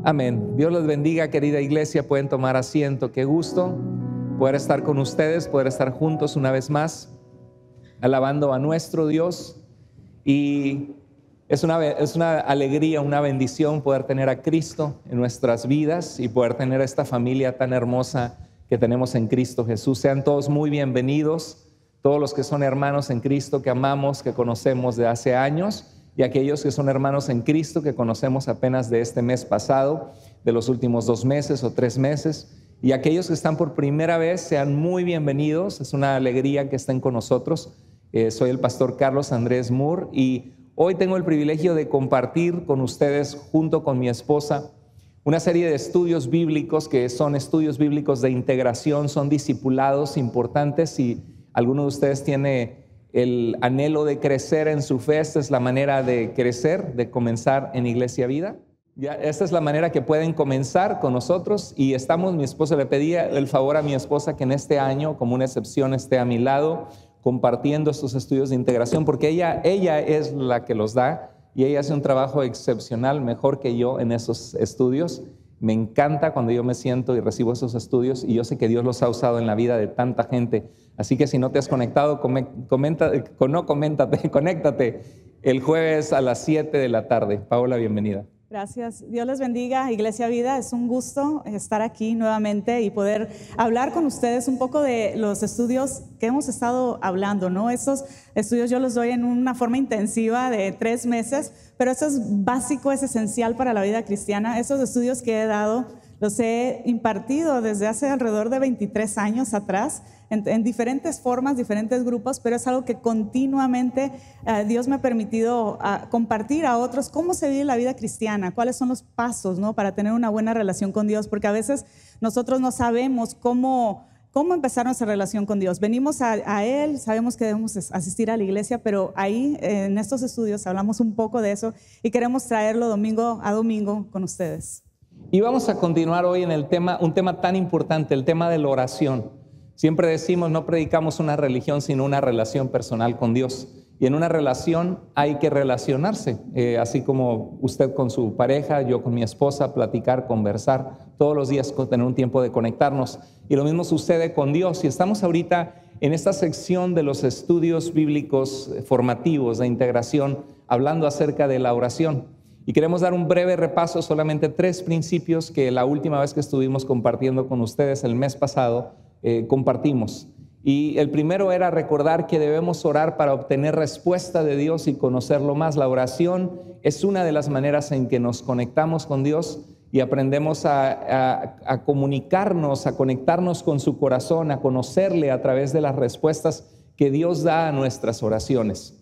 Amén. Dios los bendiga, querida iglesia. Pueden tomar asiento. Qué gusto poder estar con ustedes, poder estar juntos una vez más, alabando a nuestro Dios. Y es una alegría, una bendición poder tener a Cristo en nuestras vidas y poder tener a esta familia tan hermosa que tenemos en Cristo Jesús. Sean todos muy bienvenidos, todos los que son hermanos en Cristo, que amamos, que conocemos de hace años, y aquellos que son hermanos en Cristo, que conocemos apenas de este mes pasado, de los últimos 2 meses o 3 meses, y aquellos que están por primera vez, sean muy bienvenidos. Es una alegría que estén con nosotros. Soy el pastor Carlos Andrés Moore y hoy tengo el privilegio de compartir con ustedes, junto con mi esposa, una serie de estudios bíblicos que son estudios bíblicos de integración, son discipulados importantes. Si alguno de ustedes tiene el anhelo de crecer en su fe, esta es la manera de crecer, de comenzar en Iglesia Vida. Esta es la manera que pueden comenzar con nosotros y mi esposa le pedía el favor a mi esposa que en este año, como una excepción, esté a mi lado compartiendo estos estudios de integración, porque ella es la que los da y ella hace un trabajo excepcional, mejor que yo en esos estudios. Me encanta cuando yo me siento y recibo esos estudios y yo sé que Dios los ha usado en la vida de tanta gente. Así que si no te has conectado, conéctate el jueves a las 7 de la tarde. Paola, bienvenida. Gracias. Dios les bendiga, Iglesia Vida. Es un gusto estar aquí nuevamente y poder hablar con ustedes un poco de los estudios que hemos estado hablando, ¿no? Estos estudios yo los doy en una forma intensiva de 3 meses, pero eso es básico, es esencial para la vida cristiana. Esos estudios que he dado los he impartido desde hace alrededor de 23 años atrás, en diferentes formas, diferentes grupos, pero es algo que continuamente Dios me ha permitido compartir a otros cómo se vive la vida cristiana, cuáles son los pasos, ¿no?, para tener una buena relación con Dios, porque a veces nosotros no sabemos cómo empezar nuestra relación con Dios. Venimos a Él, sabemos que debemos asistir a la iglesia, pero ahí en estos estudios hablamos un poco de eso y queremos traerlo domingo a domingo con ustedes. Y vamos a continuar hoy en un tema tan importante, el tema de la oración. Siempre decimos, no predicamos una religión, sino una relación personal con Dios. Y en una relación hay que relacionarse, así como usted con su pareja, yo con mi esposa, platicar, conversar, todos los días tener un tiempo de conectarnos. Y lo mismo sucede con Dios. Y estamos ahorita en esta sección de los estudios bíblicos formativos de integración, hablando acerca de la oración. Y queremos dar un breve repaso, solamente 3 principios que la última vez que estuvimos compartiendo con ustedes el mes pasado, compartimos. Y el primero era recordar que debemos orar para obtener respuesta de Dios y conocerlo más. La oración es una de las maneras en que nos conectamos con Dios y aprendemos a comunicarnos, a conectarnos con su corazón, a conocerle a través de las respuestas que Dios da a nuestras oraciones.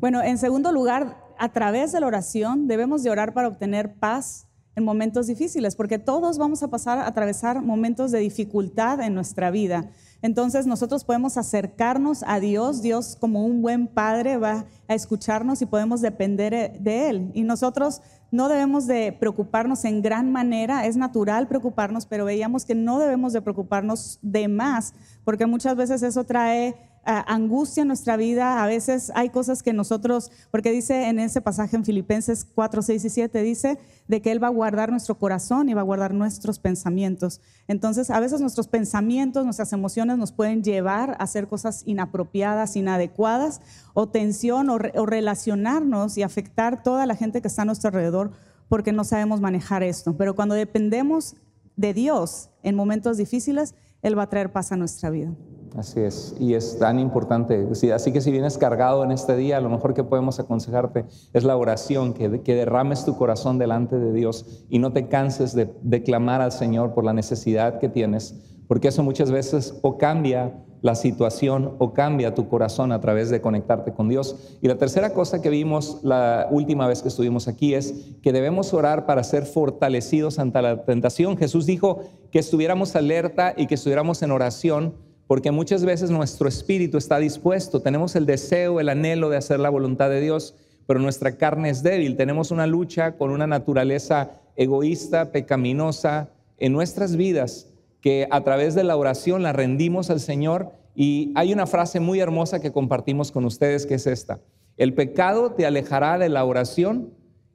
Bueno, en segundo lugar, a través de la oración debemos de orar para obtener paz en momentos difíciles, porque todos vamos a atravesar momentos de dificultad en nuestra vida. Entonces nosotros podemos acercarnos a Dios. Dios, como un buen padre, va a escucharnos y podemos depender de Él. Y nosotros no debemos de preocuparnos en gran manera. Es natural preocuparnos, pero veíamos que no debemos de preocuparnos de más, porque muchas veces eso trae angustia en nuestra vida. A veces hay cosas que nosotros, porque dice en ese pasaje en Filipenses 4, 6 y 7, dice de que Él va a guardar nuestro corazón y va a guardar nuestros pensamientos. Entonces a veces nuestros pensamientos, nuestras emociones nos pueden llevar a hacer cosas inapropiadas, inadecuadas, o tensión, o relacionarnos y afectar toda la gente que está a nuestro alrededor, porque no sabemos manejar esto. Pero cuando dependemos de Dios en momentos difíciles, Él va a traer paz a nuestra vida. Así es, y es tan importante. Así que si vienes cargado en este día, lo mejor que podemos aconsejarte es la oración, que derrames tu corazón delante de Dios y no te canses de clamar al Señor por la necesidad que tienes, porque eso muchas veces o cambia la situación o cambia tu corazón a través de conectarte con Dios. Y la tercera cosa que vimos la última vez que estuvimos aquí es que debemos orar para ser fortalecidos ante la tentación. Jesús dijo que estuviéramos alerta y que estuviéramos en oración, porque muchas veces nuestro espíritu está dispuesto, tenemos el deseo, el anhelo de hacer la voluntad de Dios, pero nuestra carne es débil. Tenemos una lucha con una naturaleza egoísta, pecaminosa en nuestras vidas, que a través de la oración la rendimos al Señor. Y hay una frase muy hermosa que compartimos con ustedes, que es esta: el pecado te alejará de la oración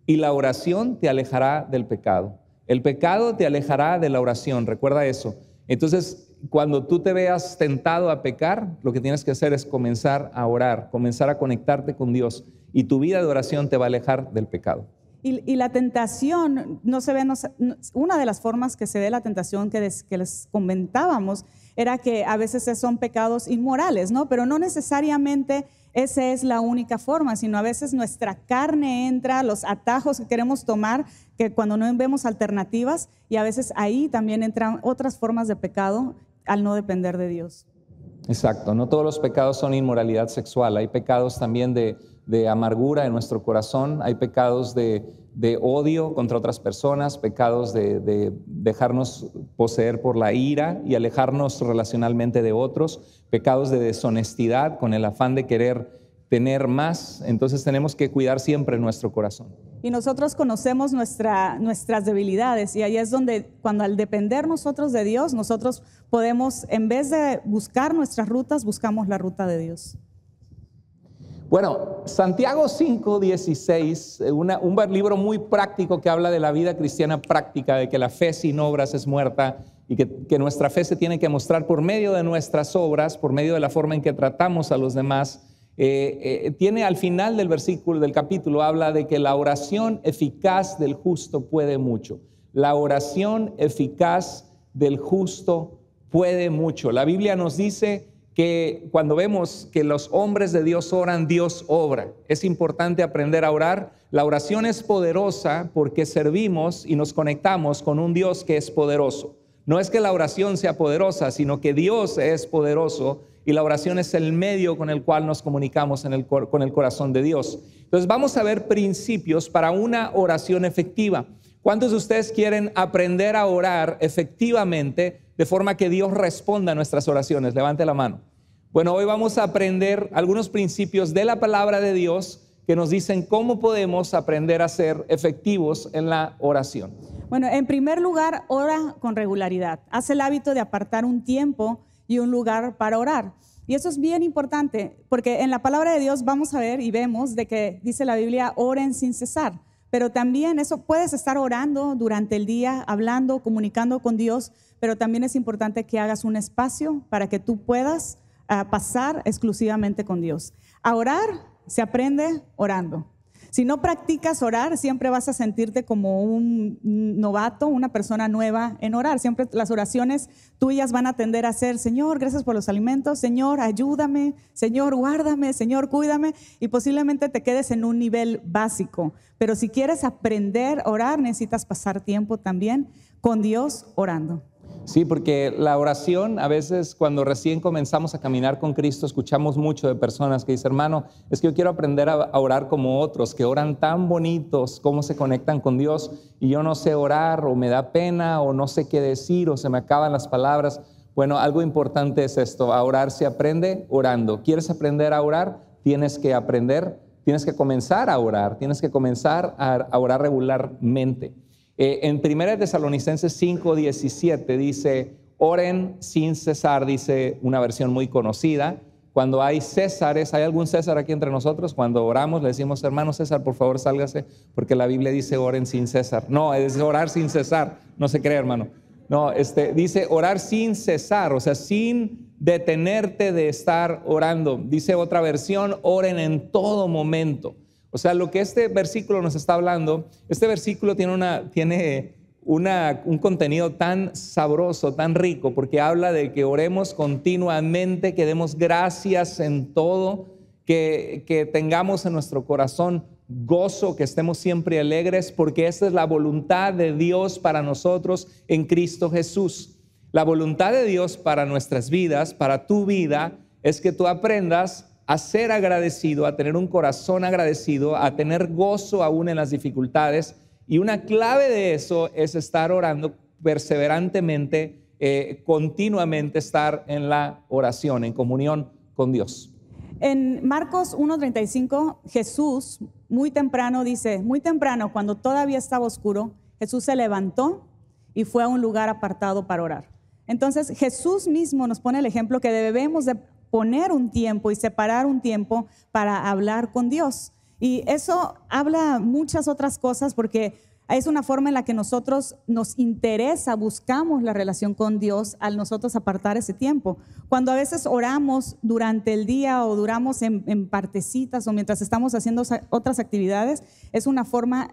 y la oración te alejará del pecado. El pecado te alejará de la oración, recuerda eso. Entonces, cuando tú te veas tentado a pecar, lo que tienes que hacer es comenzar a orar, comenzar a conectarte con Dios, y tu vida de oración te va a alejar del pecado. Y la tentación, una de las formas que se ve la tentación que les comentábamos era que a veces son pecados inmorales, ¿no? Pero no necesariamente esa es la única forma, sino a veces nuestra carne entra, los atajos que queremos tomar, que cuando no vemos alternativas, y a veces ahí también entran otras formas de pecado al no depender de Dios. Exacto, no todos los pecados son inmoralidad sexual, hay pecados también de amargura en nuestro corazón, hay pecados de odio contra otras personas, pecados de dejarnos poseer por la ira y alejarnos relacionalmente de otros, pecados de deshonestidad con el afán de querer tener más. Entonces tenemos que cuidar siempre nuestro corazón. Y nosotros conocemos nuestras debilidades, y ahí es donde, cuando al depender nosotros de Dios, nosotros podemos, en vez de buscar nuestras rutas, buscamos la ruta de Dios. Bueno, Santiago 5:16, un libro muy práctico que habla de la vida cristiana práctica, de que la fe sin obras es muerta y que nuestra fe se tiene que mostrar por medio de nuestras obras, por medio de la forma en que tratamos a los demás. Tiene al final del capítulo, habla de que la oración eficaz del justo puede mucho. La oración eficaz del justo puede mucho. La Biblia nos dice que cuando vemos que los hombres de Dios oran, Dios obra. Es importante aprender a orar. La oración es poderosa porque servimos y nos conectamos con un Dios que es poderoso. No es que la oración sea poderosa, sino que Dios es poderoso y la oración es el medio con el cual nos comunicamos con el corazón de Dios. Entonces vamos a ver principios para una oración efectiva. ¿Cuántos de ustedes quieren aprender a orar efectivamente de forma que Dios responda a nuestras oraciones? Levante la mano. Bueno, hoy vamos a aprender algunos principios de la palabra de Dios que nos dicen cómo podemos aprender a ser efectivos en la oración. Bueno, en primer lugar, ora con regularidad. Haz el hábito de apartar un tiempo y un lugar para orar. Y eso es bien importante, porque en la palabra de Dios vamos a ver y vemos de que dice la Biblia, oren sin cesar. Pero también eso, puedes estar orando durante el día, hablando, comunicando con Dios, pero también es importante que hagas un espacio para que tú puedas pasar exclusivamente con Dios. A orar se aprende orando. Si no practicas orar, siempre vas a sentirte como un novato, una persona nueva en orar. Siempre las oraciones tuyas van a tender a ser, Señor, gracias por los alimentos, Señor, ayúdame, Señor, guárdame, Señor, cuídame, y posiblemente te quedes en un nivel básico. Pero si quieres aprender a orar, necesitas pasar tiempo también con Dios orando. Sí, porque la oración, a veces cuando recién comenzamos a caminar con Cristo, escuchamos mucho de personas que dicen, hermano, es que yo quiero aprender a orar como otros, que oran tan bonitos, cómo se conectan con Dios, y yo no sé orar, o me da pena, o no sé qué decir, o se me acaban las palabras. Bueno, algo importante es esto, a orar se aprende orando. ¿Quieres aprender a orar? Tienes que comenzar a orar, tienes que comenzar a orar regularmente. En 1 Tesalonicenses 5:17 dice, oren sin cesar, dice una versión muy conocida. Cuando hay césares, ¿hay algún César aquí entre nosotros? Cuando oramos le decimos, hermano César, por favor sálgase, porque la Biblia dice oren sin cesar. No, es orar sin cesar, no se cree, hermano. No, dice orar sin cesar, o sea, sin detenerte de estar orando. Dice otra versión, oren en todo momento. O sea, lo que este versículo nos está hablando, este versículo tiene un contenido tan sabroso, tan rico, porque habla de que oremos continuamente, que demos gracias en todo, que tengamos en nuestro corazón gozo, que estemos siempre alegres, porque esta es la voluntad de Dios para nosotros en Cristo Jesús. La voluntad de Dios para nuestras vidas, para tu vida, es que tú aprendas a ser agradecido, a tener un corazón agradecido, a tener gozo aún en las dificultades. Y una clave de eso es estar orando perseverantemente, continuamente estar en la oración, en comunión con Dios. En Marcos 1:35, Jesús muy temprano dice, muy temprano, cuando todavía estaba oscuro, Jesús se levantó y fue a un lugar apartado para orar. Entonces Jesús mismo nos pone el ejemplo que debemos de poner un tiempo y separar un tiempo para hablar con Dios. Y eso habla muchas otras cosas porque es una forma en la que nosotros nos interesa, buscamos la relación con Dios al nosotros apartar ese tiempo. Cuando a veces oramos durante el día o duramos en partecitas o mientras estamos haciendo otras actividades, es una forma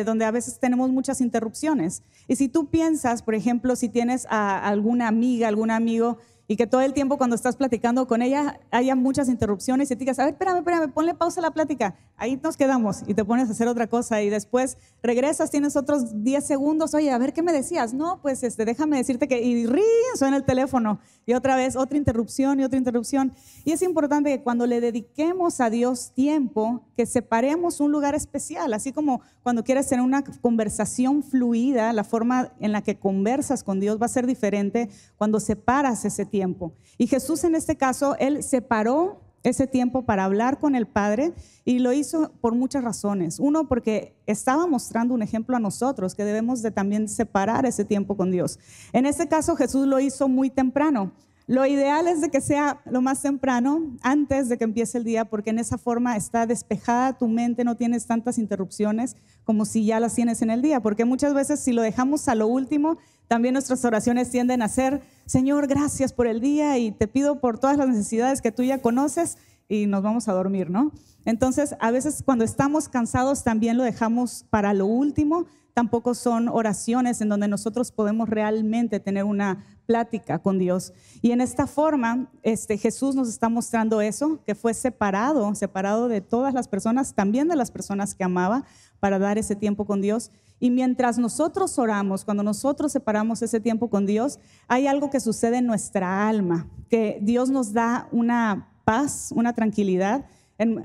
donde a veces tenemos muchas interrupciones. Y si tú piensas, por ejemplo, si tienes a alguna amiga, algún amigo, y que todo el tiempo cuando estás platicando con ella haya muchas interrupciones y te digas, a ver, espérame, ponle pausa a la plática, ahí nos quedamos y te pones a hacer otra cosa y después regresas, tienes otros 10 segundos, oye, a ver, ¿qué me decías? No, pues déjame decirte que, y ¡rin! Suena el teléfono y otra vez otra interrupción y otra interrupción. Y es importante que cuando le dediquemos a Dios tiempo, que separemos un lugar especial, así como cuando quieres tener una conversación fluida, la forma en la que conversas con Dios va a ser diferente cuando separas ese tiempo. Y Jesús en este caso, Él separó ese tiempo para hablar con el Padre y lo hizo por muchas razones. Uno, porque estaba mostrando un ejemplo a nosotros que debemos de también separar ese tiempo con Dios. En este caso Jesús lo hizo muy temprano. Lo ideal es de que sea lo más temprano, antes de que empiece el día, porque en esa forma está despejada tu mente, no tienes tantas interrupciones como si ya las tienes en el día, porque muchas veces si lo dejamos a lo último, también nuestras oraciones tienden a ser, Señor, gracias por el día y te pido por todas las necesidades que tú ya conoces y nos vamos a dormir, ¿no? Entonces, a veces cuando estamos cansados también lo dejamos para lo último. Tampoco son oraciones en donde nosotros podemos realmente tener una plática con Dios. Y en esta forma, Jesús nos está mostrando eso, que fue separado de todas las personas, también de las personas que amaba, para dar ese tiempo con Dios. Y mientras nosotros oramos, cuando nosotros separamos ese tiempo con Dios, hay algo que sucede en nuestra alma, que Dios nos da una paz, una tranquilidad.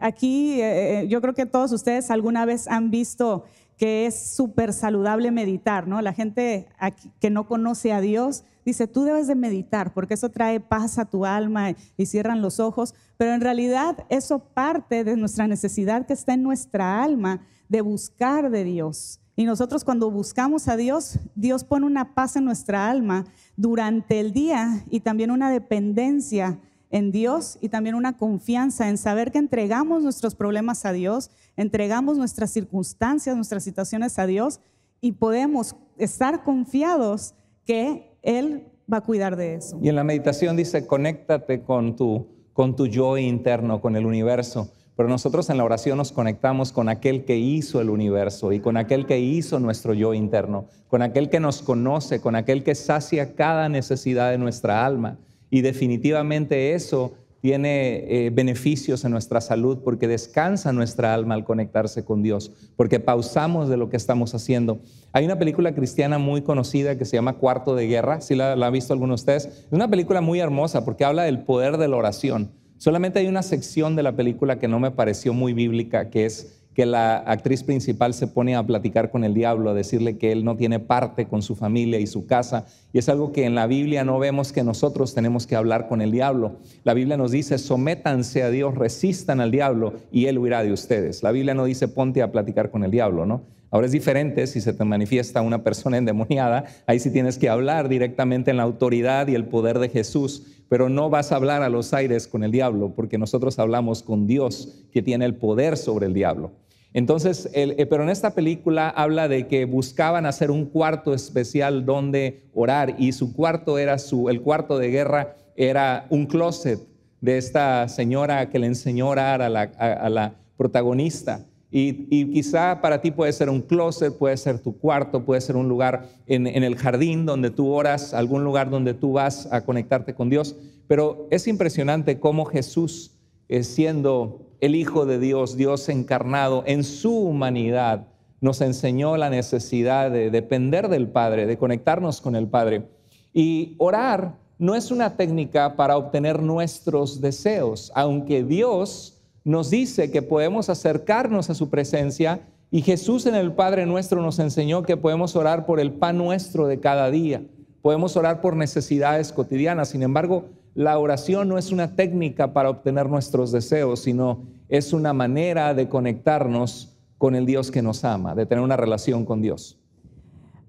Aquí yo creo que todos ustedes alguna vez han visto que es súper saludable meditar, ¿no? La gente aquí, que no conoce a Dios dice, tú debes de meditar porque eso trae paz a tu alma y cierran los ojos, pero en realidad eso parte de nuestra necesidad que está en nuestra alma de buscar de Dios. Y nosotros cuando buscamos a Dios, Dios pone una paz en nuestra alma durante el día y también una dependencia en Dios y también una confianza en saber que entregamos nuestros problemas a Dios, entregamos nuestras circunstancias, nuestras situaciones a Dios y podemos estar confiados que Él va a cuidar de eso. Y en la meditación dice, conéctate con tu yo interno, con el universo. Pero nosotros en la oración nos conectamos con aquel que hizo el universo y con aquel que hizo nuestro yo interno, con aquel que nos conoce, con aquel que sacia cada necesidad de nuestra alma. Y definitivamente eso tiene beneficios en nuestra salud porque descansa nuestra alma al conectarse con Dios, porque pausamos de lo que estamos haciendo. Hay una película cristiana muy conocida que se llama Cuarto de Guerra, ¿sí la ha visto alguno de ustedes? Es una película muy hermosa porque habla del poder de la oración. Solamente hay una sección de la película que no me pareció muy bíblica, que es que la actriz principal se pone a platicar con el diablo, a decirle que él no tiene parte con su familia y su casa. Y es algo que en la Biblia no vemos que nosotros tenemos que hablar con el diablo. La Biblia nos dice, sométanse a Dios, resistan al diablo y él huirá de ustedes. La Biblia no dice, ponte a platicar con el diablo, ¿no? Ahora es diferente si se te manifiesta una persona endemoniada, ahí sí tienes que hablar directamente en la autoridad y el poder de Jesús, pero no vas a hablar a los aires con el diablo, porque nosotros hablamos con Dios que tiene el poder sobre el diablo. Entonces, pero en esta película habla de que buscaban hacer un cuarto especial donde orar y su cuarto era el cuarto de guerra era un closet de esta señora que le enseñó a orar a la protagonista. Y quizá para ti puede ser un closet, puede ser tu cuarto, puede ser un lugar en el jardín donde tú oras, algún lugar donde tú vas a conectarte con Dios. Pero es impresionante cómo Jesús, siendo el Hijo de Dios, Dios encarnado en su humanidad, nos enseñó la necesidad de depender del Padre, de conectarnos con el Padre. Y orar no es una técnica para obtener nuestros deseos, aunque Dios nos dice que podemos acercarnos a su presencia y Jesús en el Padre Nuestro nos enseñó que podemos orar por el pan nuestro de cada día, podemos orar por necesidades cotidianas. Sin embargo, la oración no es una técnica para obtener nuestros deseos, sino es una manera de conectarnos con el Dios que nos ama, de tener una relación con Dios.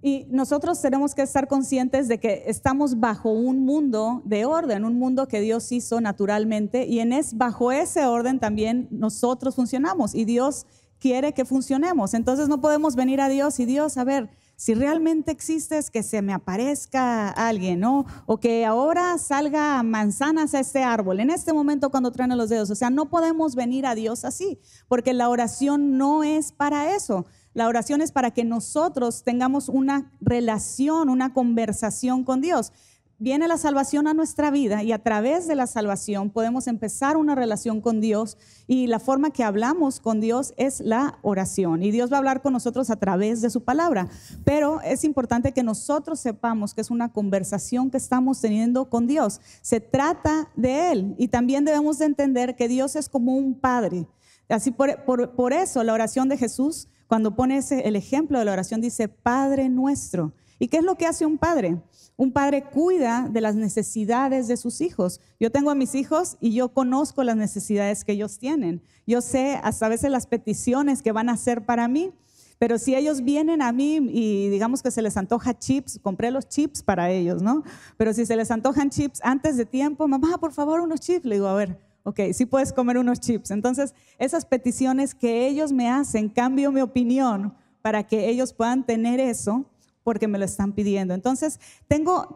Y nosotros tenemos que estar conscientes de que estamos bajo un mundo de orden, un mundo que Dios hizo naturalmente, y bajo ese orden también nosotros funcionamos y Dios quiere que funcionemos. Entonces no podemos venir a Dios y Dios, a ver, si realmente existes, que se me aparezca alguien, ¿no? O que ahora salga manzanas a este árbol, en este momento cuando truenan los dedos. O sea, no podemos venir a Dios así, porque la oración no es para eso. La oración es para que nosotros tengamos una relación, una conversación con Dios. Viene la salvación a nuestra vida y a través de la salvación podemos empezar una relación con Dios, y la forma que hablamos con Dios es la oración, y Dios va a hablar con nosotros a través de su palabra, pero es importante que nosotros sepamos que es una conversación que estamos teniendo con Dios. Se trata de Él, y también debemos de entender que Dios es como un padre. Así por eso la oración de Jesús, cuando pone el ejemplo de la oración, dice Padre nuestro. ¿Y qué es lo que hace un padre? Un padre cuida de las necesidades de sus hijos. Yo tengo a mis hijos y yo conozco las necesidades que ellos tienen. Yo sé hasta a veces las peticiones que van a hacer para mí, pero si ellos vienen a mí y digamos que se les antoja chips, compré los chips para ellos, ¿no? Pero si se les antojan chips antes de tiempo, mamá, por favor, unos chips. Le digo, a ver, ok, sí puedes comer unos chips. Entonces, esas peticiones que ellos me hacen, cambio mi opinión para que ellos puedan tener eso, porque me lo están pidiendo. Entonces,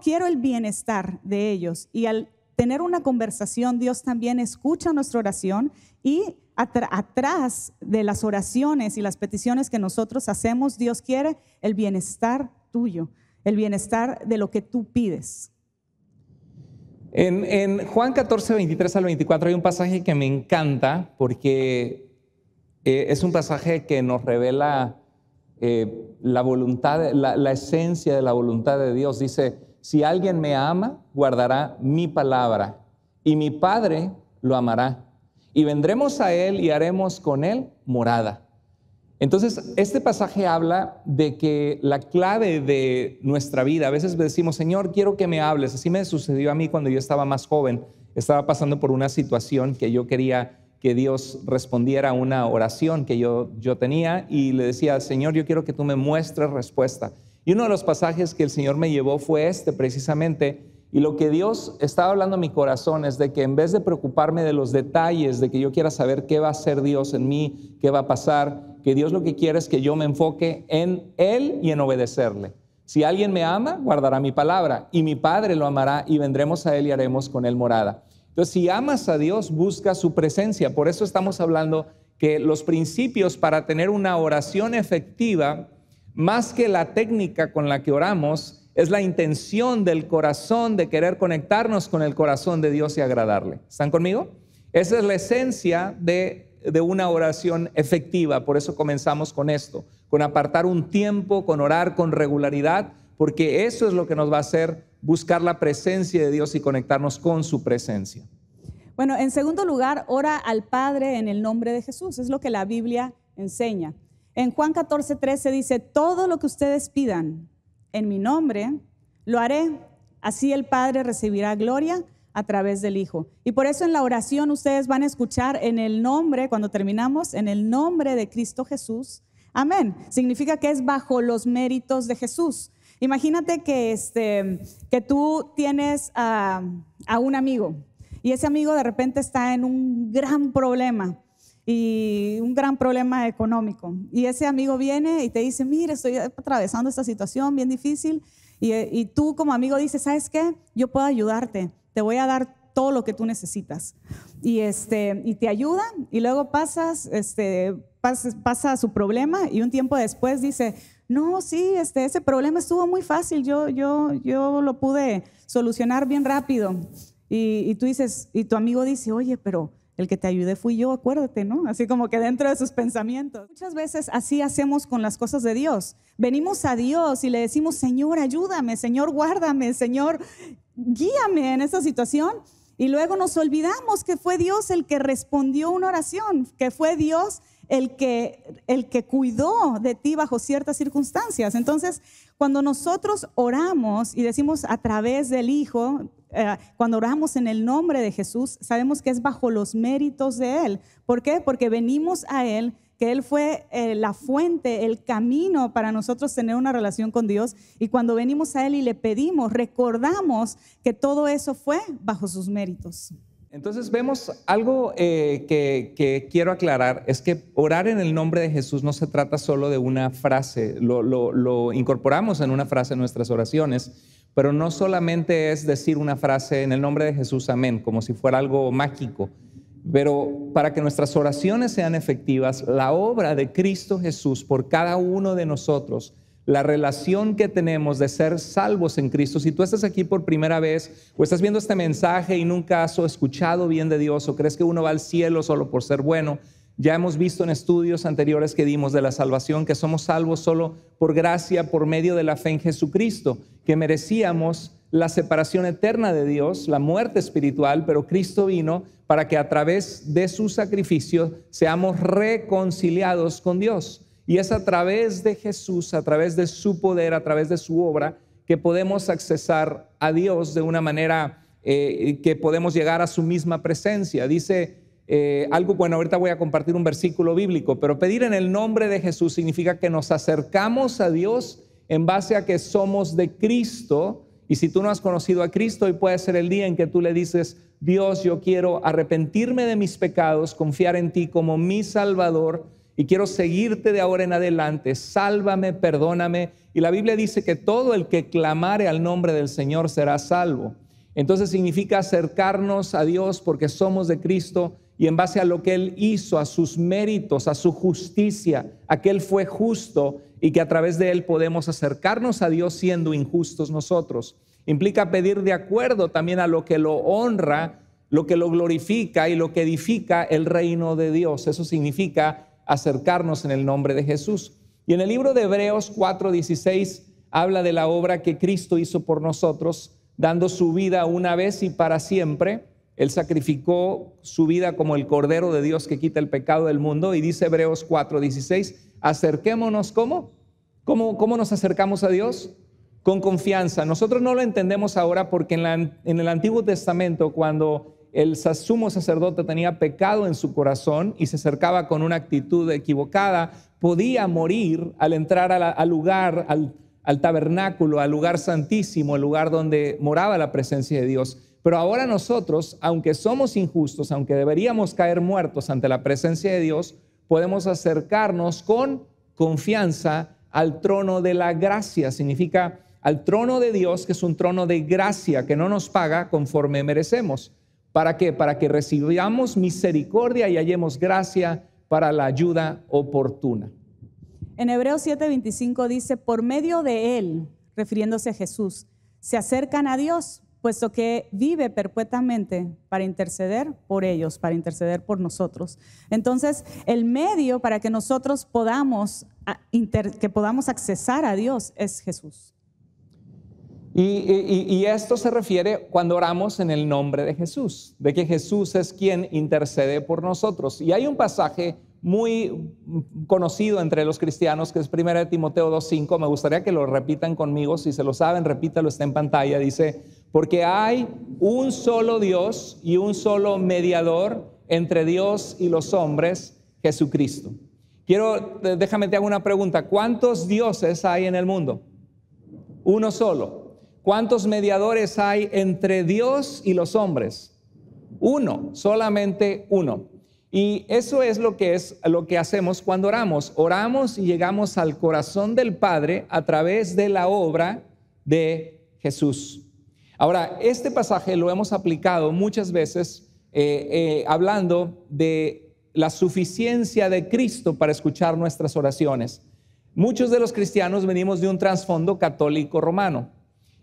quiero el bienestar de ellos, y al tener una conversación, Dios también escucha nuestra oración, y atrás de las oraciones y las peticiones que nosotros hacemos, Dios quiere el bienestar tuyo, el bienestar de lo que tú pides. En Juan 14, 23 al 24 hay un pasaje que me encanta porque es un pasaje que nos revela la voluntad, la esencia de la voluntad de Dios. Dice, si alguien me ama, guardará mi palabra, y mi Padre lo amará, y vendremos a él y haremos con él morada. Entonces, este pasaje habla de que la clave de nuestra vida, a veces decimos, Señor, quiero que me hables. Así me sucedió a mí cuando yo estaba más joven. Estaba pasando por una situación que yo quería que Dios respondiera a una oración que yo tenía, y le decía, Señor, yo quiero que tú me muestres respuesta. Y uno de los pasajes que el Señor me llevó fue precisamente, y lo que Dios estaba hablando a mi corazón es de que en vez de preocuparme de los detalles, de que yo quiera saber qué va a hacer Dios en mí, qué va a pasar, que Dios lo que quiere es que yo me enfoque en Él y en obedecerle. Si alguien me ama, guardará mi palabra, y mi Padre lo amará, y vendremos a él y haremos con él morada. Entonces, si amas a Dios, busca su presencia. Por eso estamos hablando que los principios para tener una oración efectiva, más que la técnica con la que oramos, es la intención del corazón de querer conectarnos con el corazón de Dios y agradarle. ¿Están conmigo? Esa es la esencia de una oración efectiva. Por eso comenzamos con esto, con apartar un tiempo, con orar con regularidad, porque eso es lo que nos va a hacer buscar la presencia de Dios y conectarnos con su presencia. Bueno, en segundo lugar, ora al Padre en el nombre de Jesús. Es lo que la Biblia enseña. En Juan 14:13 dice, todo lo que ustedes pidan en mi nombre, lo haré. Así el Padre recibirá gloria a través del Hijo. Y por eso en la oración ustedes van a escuchar en el nombre, cuando terminamos, en el nombre de Cristo Jesús. Amén. Significa que es bajo los méritos de Jesús. Imagínate que tú tienes a un amigo, y ese amigo de repente está en un gran problema, y un gran problema económico, y ese amigo viene y te dice, mira, estoy atravesando esta situación bien difícil, y tú como amigo dices, ¿sabes qué? Yo puedo ayudarte, te voy a dar todo lo que tú necesitas, y te ayuda, y luego pasa su problema, y un tiempo después dice, no, sí, ese problema estuvo muy fácil, yo lo pude solucionar bien rápido. Y tú dices, y tu amigo dice, oye, pero el que te ayudé fui yo, acuérdate, ¿no? Así como que dentro de sus pensamientos. Muchas veces así hacemos con las cosas de Dios. Venimos a Dios y le decimos, Señor, ayúdame, Señor, guárdame, Señor, guíame en esta situación. Y luego nos olvidamos que fue Dios el que respondió una oración, que fue Dios el que cuidó de ti bajo ciertas circunstancias. Entonces, cuando nosotros oramos y decimos a través del Hijo, cuando oramos en el nombre de Jesús, sabemos que es bajo los méritos de Él. ¿Por qué? Porque venimos a Él que Él fue la fuente, el camino para nosotros tener una relación con Dios. Y cuando venimos a Él y le pedimos, recordamos que todo eso fue bajo sus méritos. Entonces vemos algo que quiero aclarar, es que orar en el nombre de Jesús no se trata solo de una frase, lo incorporamos en una frase en nuestras oraciones, pero no solamente es decir una frase en el nombre de Jesús, amén, como si fuera algo mágico, pero para que nuestras oraciones sean efectivas, la obra de Cristo Jesús por cada uno de nosotros, la relación que tenemos de ser salvos en Cristo. Si tú estás aquí por primera vez o estás viendo este mensaje y nunca has escuchado bien de Dios o crees que uno va al cielo solo por ser bueno, ya hemos visto en estudios anteriores que dimos de la salvación que somos salvos solo por gracia, por medio de la fe en Jesucristo, que merecíamos la separación eterna de Dios, la muerte espiritual, pero Cristo vino para que a través de su sacrificio seamos reconciliados con Dios. Y es a través de Jesús, a través de su poder, a través de su obra, que podemos accesar a Dios de una manera que podemos llegar a su misma presencia. Dice algo, bueno, ahorita voy a compartir un versículo bíblico, pero pedir en el nombre de Jesús significa que nos acercamos a Dios en base a que somos de Cristo. Y si tú no has conocido a Cristo, hoy puede ser el día en que tú le dices: Dios, yo quiero arrepentirme de mis pecados, confiar en ti como mi Salvador, y quiero seguirte de ahora en adelante. Sálvame, perdóname. Y la Biblia dice que todo el que clamare al nombre del Señor será salvo. Entonces significa acercarnos a Dios porque somos de Cristo y en base a lo que Él hizo, a sus méritos, a su justicia, a que Él fue justo y que a través de Él podemos acercarnos a Dios siendo injustos nosotros. Implica pedir de acuerdo también a lo que lo honra, lo que lo glorifica y lo que edifica el reino de Dios. Eso significa acercarnos en el nombre de Jesús. Y en el libro de Hebreos 4:16 habla de la obra que Cristo hizo por nosotros, dando su vida una vez y para siempre. Él sacrificó su vida como el Cordero de Dios que quita el pecado del mundo. Y dice Hebreos 4:16, acerquémonos, ¿cómo? ¿Cómo nos acercamos a Dios? Con confianza. Nosotros no lo entendemos ahora porque en el Antiguo Testamento, cuando el sumo sacerdote tenía pecado en su corazón y se acercaba con una actitud equivocada, podía morir al entrar al lugar, al tabernáculo, al lugar santísimo, el lugar donde moraba la presencia de Dios. Pero ahora nosotros, aunque somos injustos, aunque deberíamos caer muertos ante la presencia de Dios, podemos acercarnos con confianza al trono de la gracia. Significa al trono de Dios, que es un trono de gracia que no nos paga conforme merecemos. ¿Para qué? Para que recibamos misericordia y hallemos gracia para la ayuda oportuna. En Hebreos 7:25 dice, por medio de Él, refiriéndose a Jesús, se acercan a Dios, puesto que vive perpetuamente para interceder por ellos, para interceder por nosotros. Entonces, el medio para que nosotros podamos accesar a Dios es Jesús. Y esto se refiere cuando oramos en el nombre de Jesús, de que Jesús es quien intercede por nosotros. Y hay un pasaje muy conocido entre los cristianos que es 1 Timoteo 2:5. Me gustaría que lo repitan conmigo. Si se lo saben, repítalo, está en pantalla. Dice, porque hay un solo Dios y un solo mediador entre Dios y los hombres, Jesucristo. Déjame te hago una pregunta. ¿Cuántos dioses hay en el mundo? Uno solo. ¿Cuántos mediadores hay entre Dios y los hombres? Uno, solamente uno. Y eso es lo que hacemos cuando oramos. Oramos y llegamos al corazón del Padre a través de la obra de Jesús. Ahora, este pasaje lo hemos aplicado muchas veces hablando de la suficiencia de Cristo para escuchar nuestras oraciones. Muchos de los cristianos venimos de un trasfondo católico romano.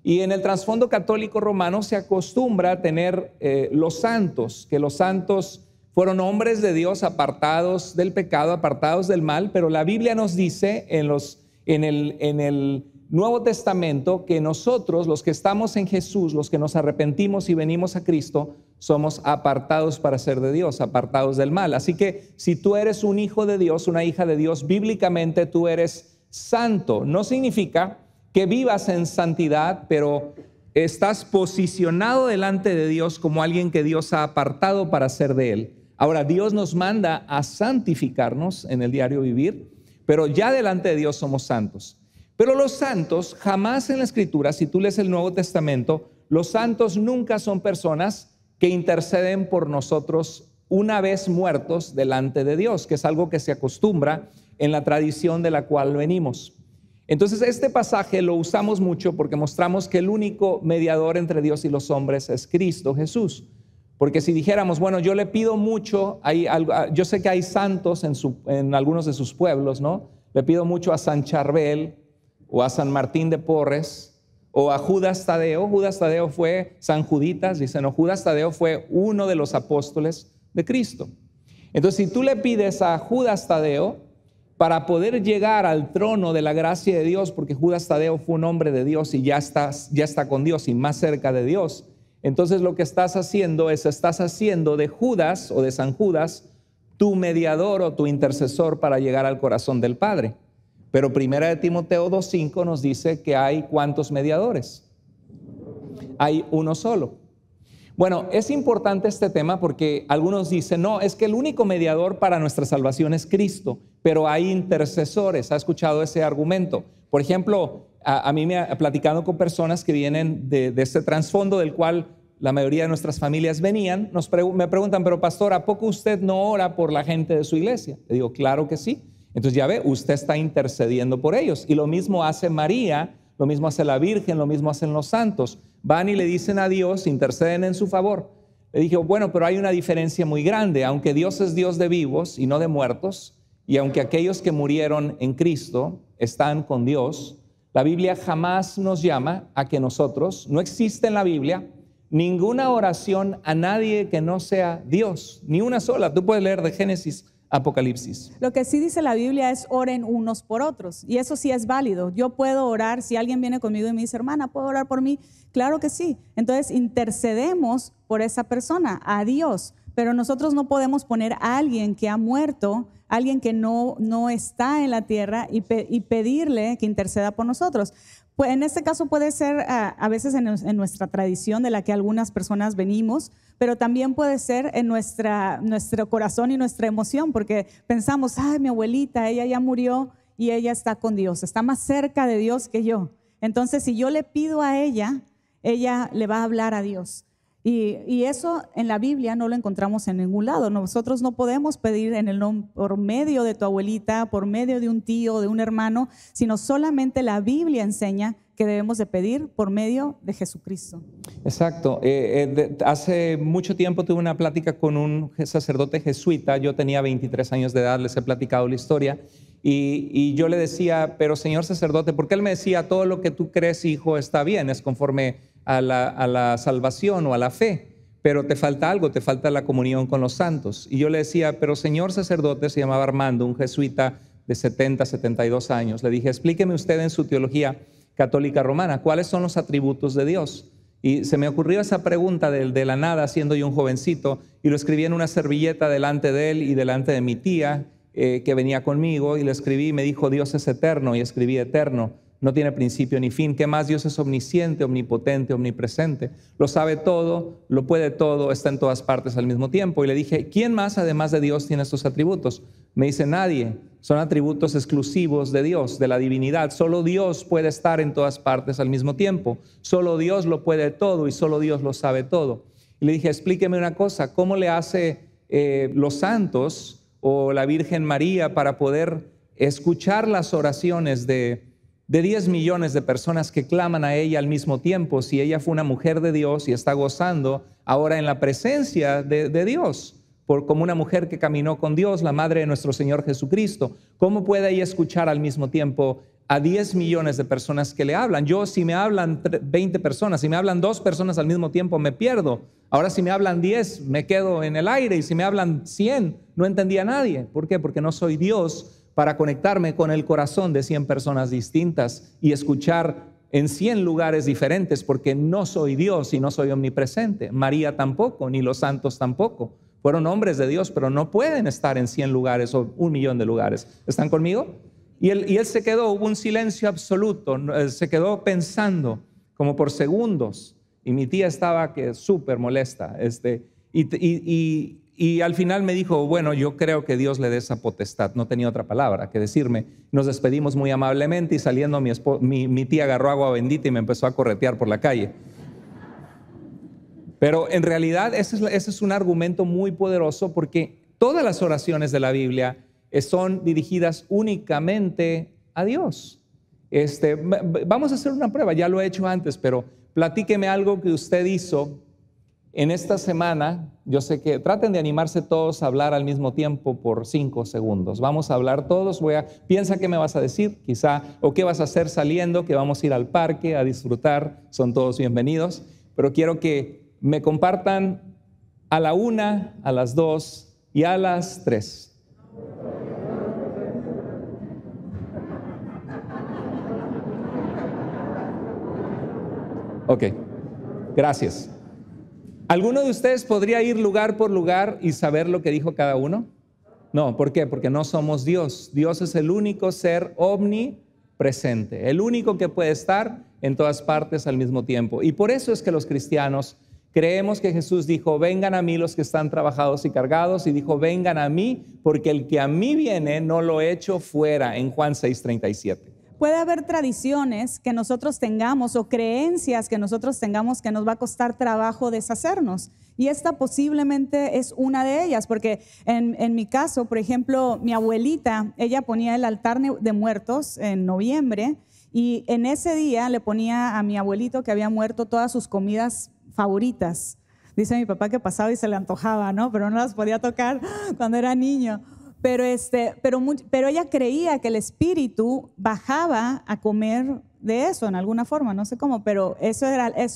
Y en el trasfondo católico romano se acostumbra a tener los santos, que los santos fueron hombres de Dios apartados del pecado, apartados del mal, pero la Biblia nos dice en el Nuevo Testamento que nosotros, los que estamos en Jesús, los que nos arrepentimos y venimos a Cristo, somos apartados para ser de Dios, apartados del mal. Así que si tú eres un hijo de Dios, una hija de Dios, bíblicamente tú eres santo. No significa que vivas en santidad, pero estás posicionado delante de Dios como alguien que Dios ha apartado para ser de Él. Ahora, Dios nos manda a santificarnos en el diario vivir, pero ya delante de Dios somos santos. Pero los santos, jamás en la Escritura, si tú lees el Nuevo Testamento, los santos nunca son personas que interceden por nosotros una vez muertos delante de Dios, que es algo que se acostumbra en la tradición de la cual venimos. Entonces este pasaje lo usamos mucho porque mostramos que el único mediador entre Dios y los hombres es Cristo Jesús. Porque si dijéramos, bueno, yo le pido mucho, yo sé que hay santos en algunos de sus pueblos, ¿no? Le pido mucho a San Charbel o a San Martín de Porres o a Judas Tadeo. Judas Tadeo fue San Juditas, dicen, no, Judas Tadeo fue uno de los apóstoles de Cristo. Entonces, si tú le pides a Judas Tadeo para poder llegar al trono de la gracia de Dios, porque Judas Tadeo fue un hombre de Dios y ya está con Dios y más cerca de Dios, entonces lo que estás haciendo de Judas o de San Judas tu mediador o tu intercesor para llegar al corazón del Padre. Pero 1 Timoteo 2:5 nos dice que hay ¿cuántos mediadores? Hay uno solo. Bueno, es importante este tema porque algunos dicen, no, es que el único mediador para nuestra salvación es Cristo, pero hay intercesores. ¿Ha escuchado ese argumento? Por ejemplo, a mí me ha platicado con personas que vienen de este trasfondo del cual la mayoría de nuestras familias venían, me preguntan, pero pastor, ¿a poco usted no ora por la gente de su iglesia? Le digo, claro que sí. Entonces ya ve, usted está intercediendo por ellos. Y lo mismo hace María, lo mismo hace la Virgen, lo mismo hacen los santos. Van y le dicen a Dios, interceden en su favor. Le dije, bueno, pero hay una diferencia muy grande. Aunque Dios es Dios de vivos y no de muertos, y aunque aquellos que murieron en Cristo están con Dios, la Biblia jamás nos llama a que nosotros, no existe en la Biblia ninguna oración a nadie que no sea Dios, ni una sola. Tú puedes leer de Génesis a Apocalipsis. Lo que sí dice la Biblia es oren unos por otros, y eso sí es válido. Yo puedo orar, si alguien viene conmigo y me dice, hermana, ¿puedo orar por mí? Claro que sí. Entonces intercedemos por esa persona, a Dios, pero nosotros no podemos poner a alguien que ha muerto, alguien que no está en la tierra y pedirle que interceda por nosotros. Pues en este caso puede ser a veces en nuestra tradición de la que algunas personas venimos, pero también puede ser en nuestro corazón y nuestra emoción, porque pensamos, ay, mi abuelita, ella ya murió y ella está con Dios, está más cerca de Dios que yo. Entonces, si yo le pido a ella le va a hablar a Dios. Y eso en la Biblia no lo encontramos en ningún lado. Nosotros no podemos pedir por medio de tu abuelita, por medio de un tío, de un hermano, sino solamente la Biblia enseña que debemos de pedir por medio de Jesucristo. Exacto. Hace mucho tiempo tuve una plática con un sacerdote jesuita. Yo tenía 23 años de edad, les he platicado la historia. Y yo le decía, pero señor sacerdote, porque él me decía, todo lo que tú crees, hijo, está bien, es conforme a la salvación o a la fe, pero te falta algo, te falta la comunión con los santos. Y yo le decía, pero señor sacerdote, se llamaba Armando, un jesuita de 72 años. Le dije, explíqueme usted en su teología católica romana, ¿cuáles son los atributos de Dios? Y se me ocurrió esa pregunta de la nada, siendo yo un jovencito, y lo escribí en una servilleta delante de él y delante de mi tía, que venía conmigo, y le escribí y me dijo, Dios es eterno, y escribí eterno. No tiene principio ni fin. ¿Qué más? Dios es omnisciente, omnipotente, omnipresente. Lo sabe todo, lo puede todo, está en todas partes al mismo tiempo. Y le dije, ¿quién más además de Dios tiene estos atributos? Me dice, nadie. Son atributos exclusivos de Dios, de la divinidad. Solo Dios puede estar en todas partes al mismo tiempo. Solo Dios lo puede todo y solo Dios lo sabe todo. Y le dije, explíqueme una cosa, ¿cómo le hace los santos o la Virgen María para poder escuchar las oraciones de 10 millones de personas que claman a ella al mismo tiempo, si ella fue una mujer de Dios y está gozando ahora en la presencia de Dios, como una mujer que caminó con Dios, la madre de nuestro Señor Jesucristo? ¿Cómo puede ella escuchar al mismo tiempo a 10 millones de personas que le hablan? Yo, si me hablan 20 personas, si me hablan 2 personas al mismo tiempo, me pierdo. Ahora, si me hablan 10, me quedo en el aire, y si me hablan 100, no entendía a nadie. ¿Por qué? Porque no soy Dios para conectarme con el corazón de 100 personas distintas y escuchar en 100 lugares diferentes, porque no soy Dios y no soy omnipresente. María tampoco, ni los santos tampoco. Fueron hombres de Dios, pero no pueden estar en 100 lugares o 1.000.000 de lugares. ¿Están conmigo? Y él se quedó, hubo un silencio absoluto, se quedó pensando como por segundos, y mi tía estaba súper molesta. Y al final me dijo, bueno, yo creo que Dios le dé esa potestad. No tenía otra palabra que decirme. Nos despedimos muy amablemente y saliendo mi tía agarró agua bendita y me empezó a corretear por la calle. Pero en realidad ese es un argumento muy poderoso, porque todas las oraciones de la Biblia son dirigidas únicamente a Dios. Vamos a hacer una prueba, ya lo he hecho antes, pero platíqueme algo que usted hizo en esta semana. Yo sé que traten de animarse todos a hablar al mismo tiempo por 5 segundos. Vamos a hablar todos. Piensa qué me vas a decir, quizá, o qué vas a hacer saliendo, que vamos a ir al parque a disfrutar. Son todos bienvenidos. Pero quiero que me compartan a la 1, a las 2 y a las 3. Ok, gracias. ¿Alguno de ustedes podría ir lugar por lugar y saber lo que dijo cada uno? No, ¿por qué? Porque no somos Dios. Dios es el único ser omnipresente, el único que puede estar en todas partes al mismo tiempo. Y por eso es que los cristianos creemos que Jesús dijo, vengan a mí los que están trabajados y cargados, y dijo, vengan a mí, porque el que a mí viene no lo echo fuera, en Juan 6:37. Puede haber tradiciones que nosotros tengamos o creencias que nosotros tengamos que nos va a costar trabajo deshacernos. Y esta posiblemente es una de ellas, porque en mi caso, por ejemplo, mi abuelita, ella ponía el altar de muertos en noviembre, y en ese día le ponía a mi abuelito que había muerto todas sus comidas favoritas. Dice mi papá que pasaba y se le antojaba, ¿no? Pero no las podía tocar cuando era niño. Pero ella creía que el espíritu bajaba a comer de eso en alguna forma, no sé cómo, pero eso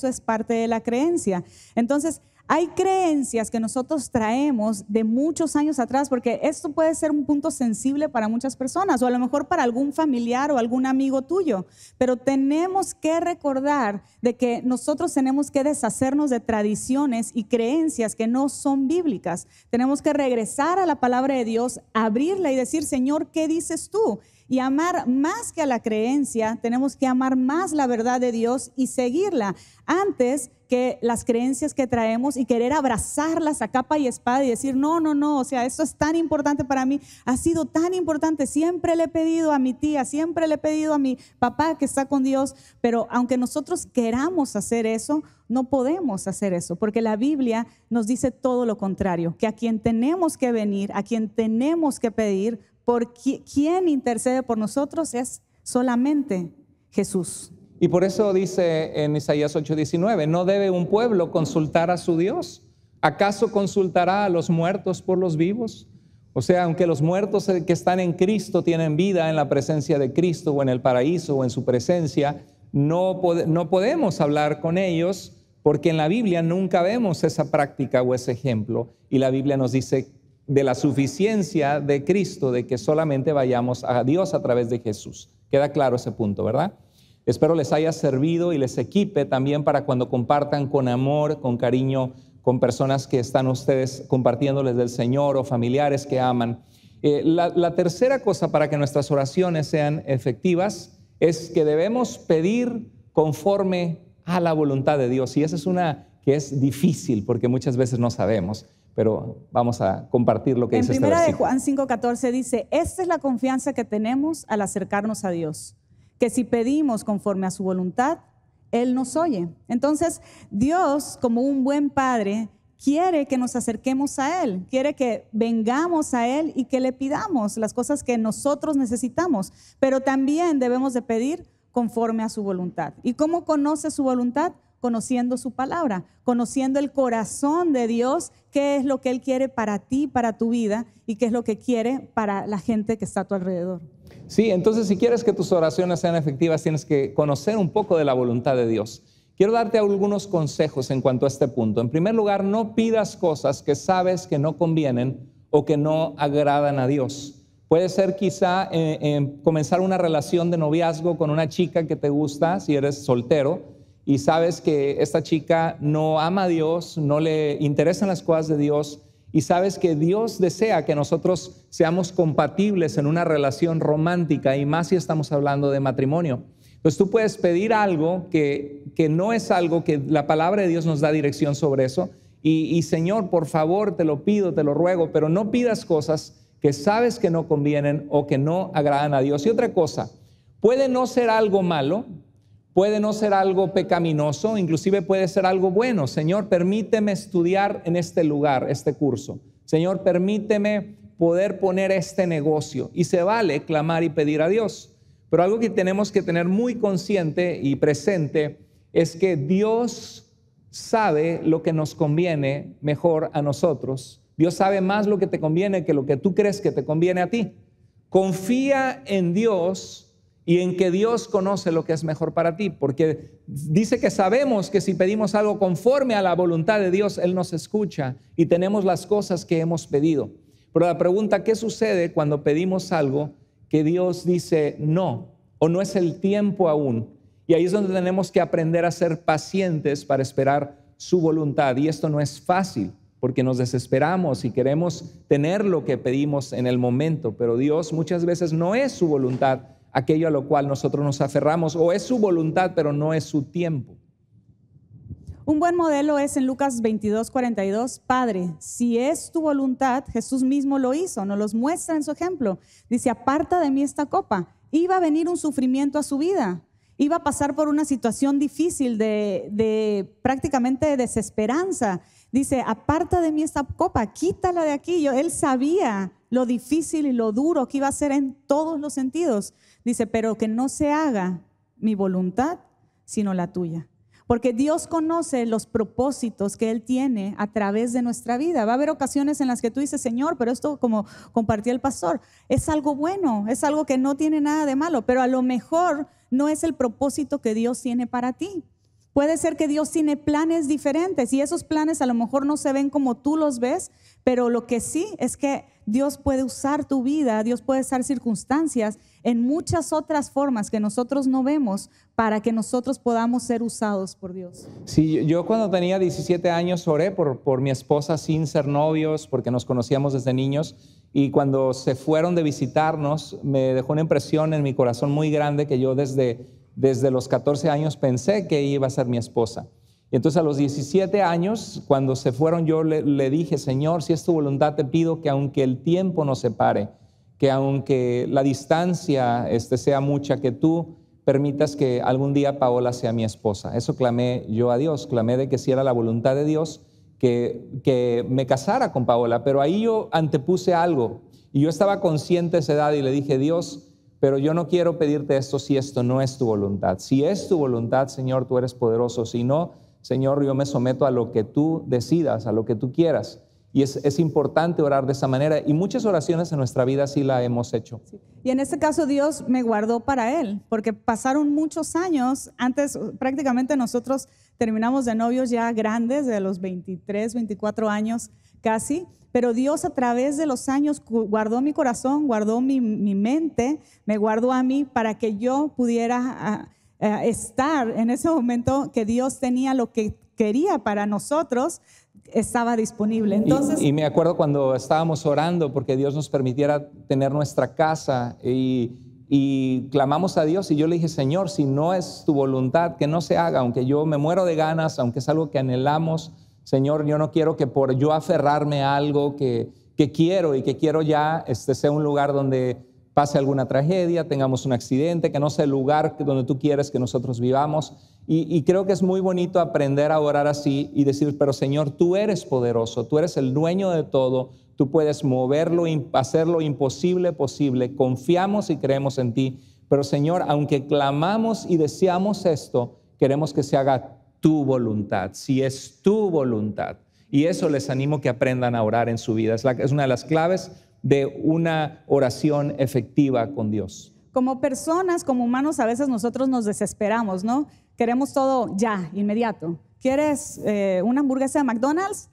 es parte de la creencia. Entonces, hay creencias que nosotros traemos de muchos años atrás, porque esto puede ser un punto sensible para muchas personas, o a lo mejor para algún familiar o algún amigo tuyo, pero tenemos que recordar de que nosotros tenemos que deshacernos de tradiciones y creencias que no son bíblicas. Tenemos que regresar a la palabra de Dios, abrirla y decir, Señor, ¿qué dices tú? Y amar más que a la creencia, tenemos que amar más la verdad de Dios y seguirla antes que las creencias que traemos y querer abrazarlas a capa y espada y decir, no, o sea, esto es tan importante para mí, ha sido tan importante, siempre le he pedido a mi tía, siempre le he pedido a mi papá que está con Dios, pero aunque nosotros queramos hacer eso, no podemos hacer eso, porque la Biblia nos dice todo lo contrario, que a quien tenemos que venir, a quien tenemos que pedir, por quien intercede por nosotros es solamente Jesús. Y por eso dice en Isaías 8:19, ¿no debe un pueblo consultar a su Dios? ¿Acaso consultará a los muertos por los vivos? O sea, aunque los muertos que están en Cristo tienen vida en la presencia de Cristo o en el paraíso o en su presencia, no podemos hablar con ellos, porque en la Biblia nunca vemos esa práctica o ese ejemplo. Y la Biblia nos dice de la suficiencia de Cristo, de que solamente vayamos a Dios a través de Jesús. Queda claro ese punto, ¿verdad? Espero les haya servido y les equipe también para cuando compartan con amor, con cariño, con personas que están ustedes compartiéndoles del Señor o familiares que aman. La tercera cosa para que nuestras oraciones sean efectivas es que debemos pedir conforme a la voluntad de Dios. Y esa es una que es difícil porque muchas veces no sabemos. Pero vamos a compartir lo que dice este versículo. En 1 Juan 5:14 dice, esta es la confianza que tenemos al acercarnos a Dios, que si pedimos conforme a su voluntad, Él nos oye. Entonces, Dios, como un buen padre, quiere que nos acerquemos a Él, quiere que vengamos a Él y que le pidamos las cosas que nosotros necesitamos, pero también debemos de pedir conforme a su voluntad. ¿Y cómo conoce su voluntad? Conociendo su palabra, conociendo el corazón de Dios, qué es lo que Él quiere para ti, para tu vida, y qué es lo que quiere para la gente que está a tu alrededor. Sí, entonces si quieres que tus oraciones sean efectivas, tienes que conocer un poco de la voluntad de Dios. Quiero darte algunos consejos en cuanto a este punto. En primer lugar, no pidas cosas que sabes que no convienen o que no agradan a Dios. Puede ser quizá comenzar una relación de noviazgo con una chica que te gusta, si eres soltero, y sabes que esta chica no ama a Dios, no le interesan las cosas de Dios, y sabes que Dios desea que nosotros seamos compatibles en una relación romántica, y más si estamos hablando de matrimonio. Entonces tú puedes pedir algo que no es algo que la palabra de Dios nos da dirección sobre eso, y Señor, por favor, te lo pido, te lo ruego, pero no pidas cosas que sabes que no convienen o que no agradan a Dios. Y otra cosa, puede no ser algo malo, puede no ser algo pecaminoso, inclusive puede ser algo bueno. Señor, permíteme estudiar en este lugar, este curso. Señor, permíteme poder poner este negocio. Y se vale clamar y pedir a Dios. Pero algo que tenemos que tener muy consciente y presente es que Dios sabe lo que nos conviene mejor a nosotros. Dios sabe más lo que te conviene que lo que tú crees que te conviene a ti. Confía en Dios y en que Dios conoce lo que es mejor para ti, porque dice que sabemos que si pedimos algo conforme a la voluntad de Dios, Él nos escucha y tenemos las cosas que hemos pedido. Pero la pregunta, ¿qué sucede cuando pedimos algo que Dios dice no o no es el tiempo aún? Y ahí es donde tenemos que aprender a ser pacientes para esperar su voluntad. Y esto no es fácil, porque nos desesperamos y queremos tener lo que pedimos en el momento, pero Dios muchas veces no es su voluntad aquello a lo cual nosotros nos aferramos, o es su voluntad, pero no es su tiempo. Un buen modelo es en Lucas 22:42, Padre, si es tu voluntad, Jesús mismo lo hizo, nos los muestra en su ejemplo. Dice, aparta de mí esta copa. Iba a venir un sufrimiento a su vida, iba a pasar por una situación difícil de prácticamente desesperanza. Dice, aparta de mí esta copa, quítala de aquí. Él sabía lo difícil y lo duro que iba a ser en todos los sentidos. Dice, pero que no se haga mi voluntad, sino la tuya. Porque Dios conoce los propósitos que Él tiene a través de nuestra vida. Va a haber ocasiones en las que tú dices, Señor, pero esto, como compartía el pastor, es algo bueno, es algo que no tiene nada de malo, pero a lo mejor no es el propósito que Dios tiene para ti. Puede ser que Dios tiene planes diferentes y esos planes a lo mejor no se ven como tú los ves, pero lo que sí es que Dios puede usar tu vida, Dios puede usar circunstancias en muchas otras formas que nosotros no vemos para que nosotros podamos ser usados por Dios. Sí, yo cuando tenía 17 años oré por mi esposa sin ser novios, porque nos conocíamos desde niños, y cuando se fueron de visitarnos me dejó una impresión en mi corazón muy grande que yo desde los 14 años pensé que iba a ser mi esposa. Y entonces a los 17 años, cuando se fueron, yo le dije, Señor, si es tu voluntad, te pido que aunque el tiempo nos separe, que aunque la distancia sea mucha, que tú permitas que algún día Paola sea mi esposa. Eso clamé yo a Dios, clamé de que si era la voluntad de Dios, que me casara con Paola. Pero ahí yo antepuse algo y yo estaba consciente de esa edad y le dije, Dios, pero yo no quiero pedirte esto si esto no es tu voluntad. Si es tu voluntad, Señor, tú eres poderoso. Si no, Señor, yo me someto a lo que tú decidas, a lo que tú quieras. Y es importante orar de esa manera. Y muchas oraciones en nuestra vida sí la hemos hecho. Sí. Y en este caso Dios me guardó para Él, porque pasaron muchos años. Antes prácticamente nosotros terminamos de novios ya grandes, de los 23, 24 años casi. Pero Dios a través de los años guardó mi corazón, guardó mi mente, me guardó a mí para que yo pudiera estar en ese momento que Dios tenía lo que quería para nosotros, estaba disponible. Entonces, y me acuerdo cuando estábamos orando porque Dios nos permitiera tener nuestra casa y clamamos a Dios y yo le dije, Señor, si no es tu voluntad, que no se haga, aunque yo me muero de ganas, aunque es algo que anhelamos, Señor, yo no quiero que por yo aferrarme a algo que quiero y que quiero ya sea un lugar donde pase alguna tragedia, tengamos un accidente, que no sea el lugar donde tú quieres que nosotros vivamos. Y creo que es muy bonito aprender a orar así y decir, pero Señor, tú eres poderoso, tú eres el dueño de todo, tú puedes moverlo, hacer lo imposible posible, confiamos y creemos en ti. Pero Señor, aunque clamamos y deseamos esto, queremos que se haga tu voluntad, si es tu voluntad. Y eso les animo que aprendan a orar en su vida. Es una de las claves de una oración efectiva con Dios. Como personas, como humanos, a veces nosotros nos desesperamos, ¿no? Queremos todo ya, inmediato. ¿Quieres una hamburguesa de McDonald's?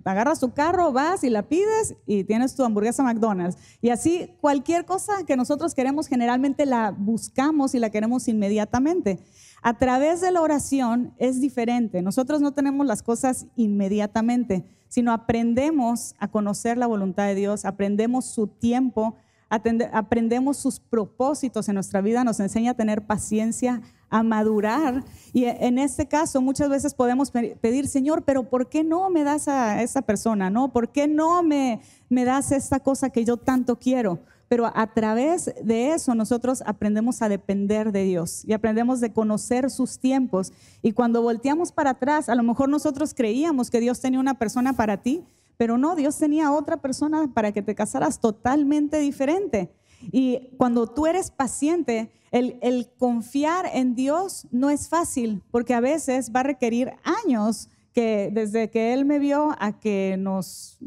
Agarras tu carro, vas y la pides y tienes tu hamburguesa McDonald's. Y así cualquier cosa que nosotros queremos generalmente la buscamos y la queremos inmediatamente. A través de la oración es diferente. Nosotros no tenemos las cosas inmediatamente, sino aprendemos a conocer la voluntad de Dios, aprendemos su tiempo, aprendemos sus propósitos en nuestra vida, nos enseña a tener paciencia, a madurar. Y en este caso muchas veces podemos pedir, Señor, pero ¿por qué no me das a esa persona? ¿No? ¿Por qué no me das esta cosa que yo tanto quiero? Pero a través de eso nosotros aprendemos a depender de Dios y aprendemos de conocer sus tiempos. Y cuando volteamos para atrás, a lo mejor nosotros creíamos que Dios tenía una persona para ti, pero no, Dios tenía otra persona para que te casaras totalmente diferente. Y cuando tú eres paciente, el confiar en Dios no es fácil, porque a veces va a requerir años, que desde que Él me vio a que nos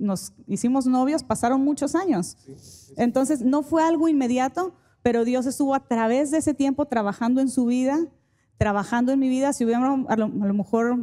hicimos novios, pasaron muchos años. Entonces no fue algo inmediato, pero Dios estuvo a través de ese tiempo trabajando en su vida, trabajando en mi vida. Si hubiéramos a lo mejor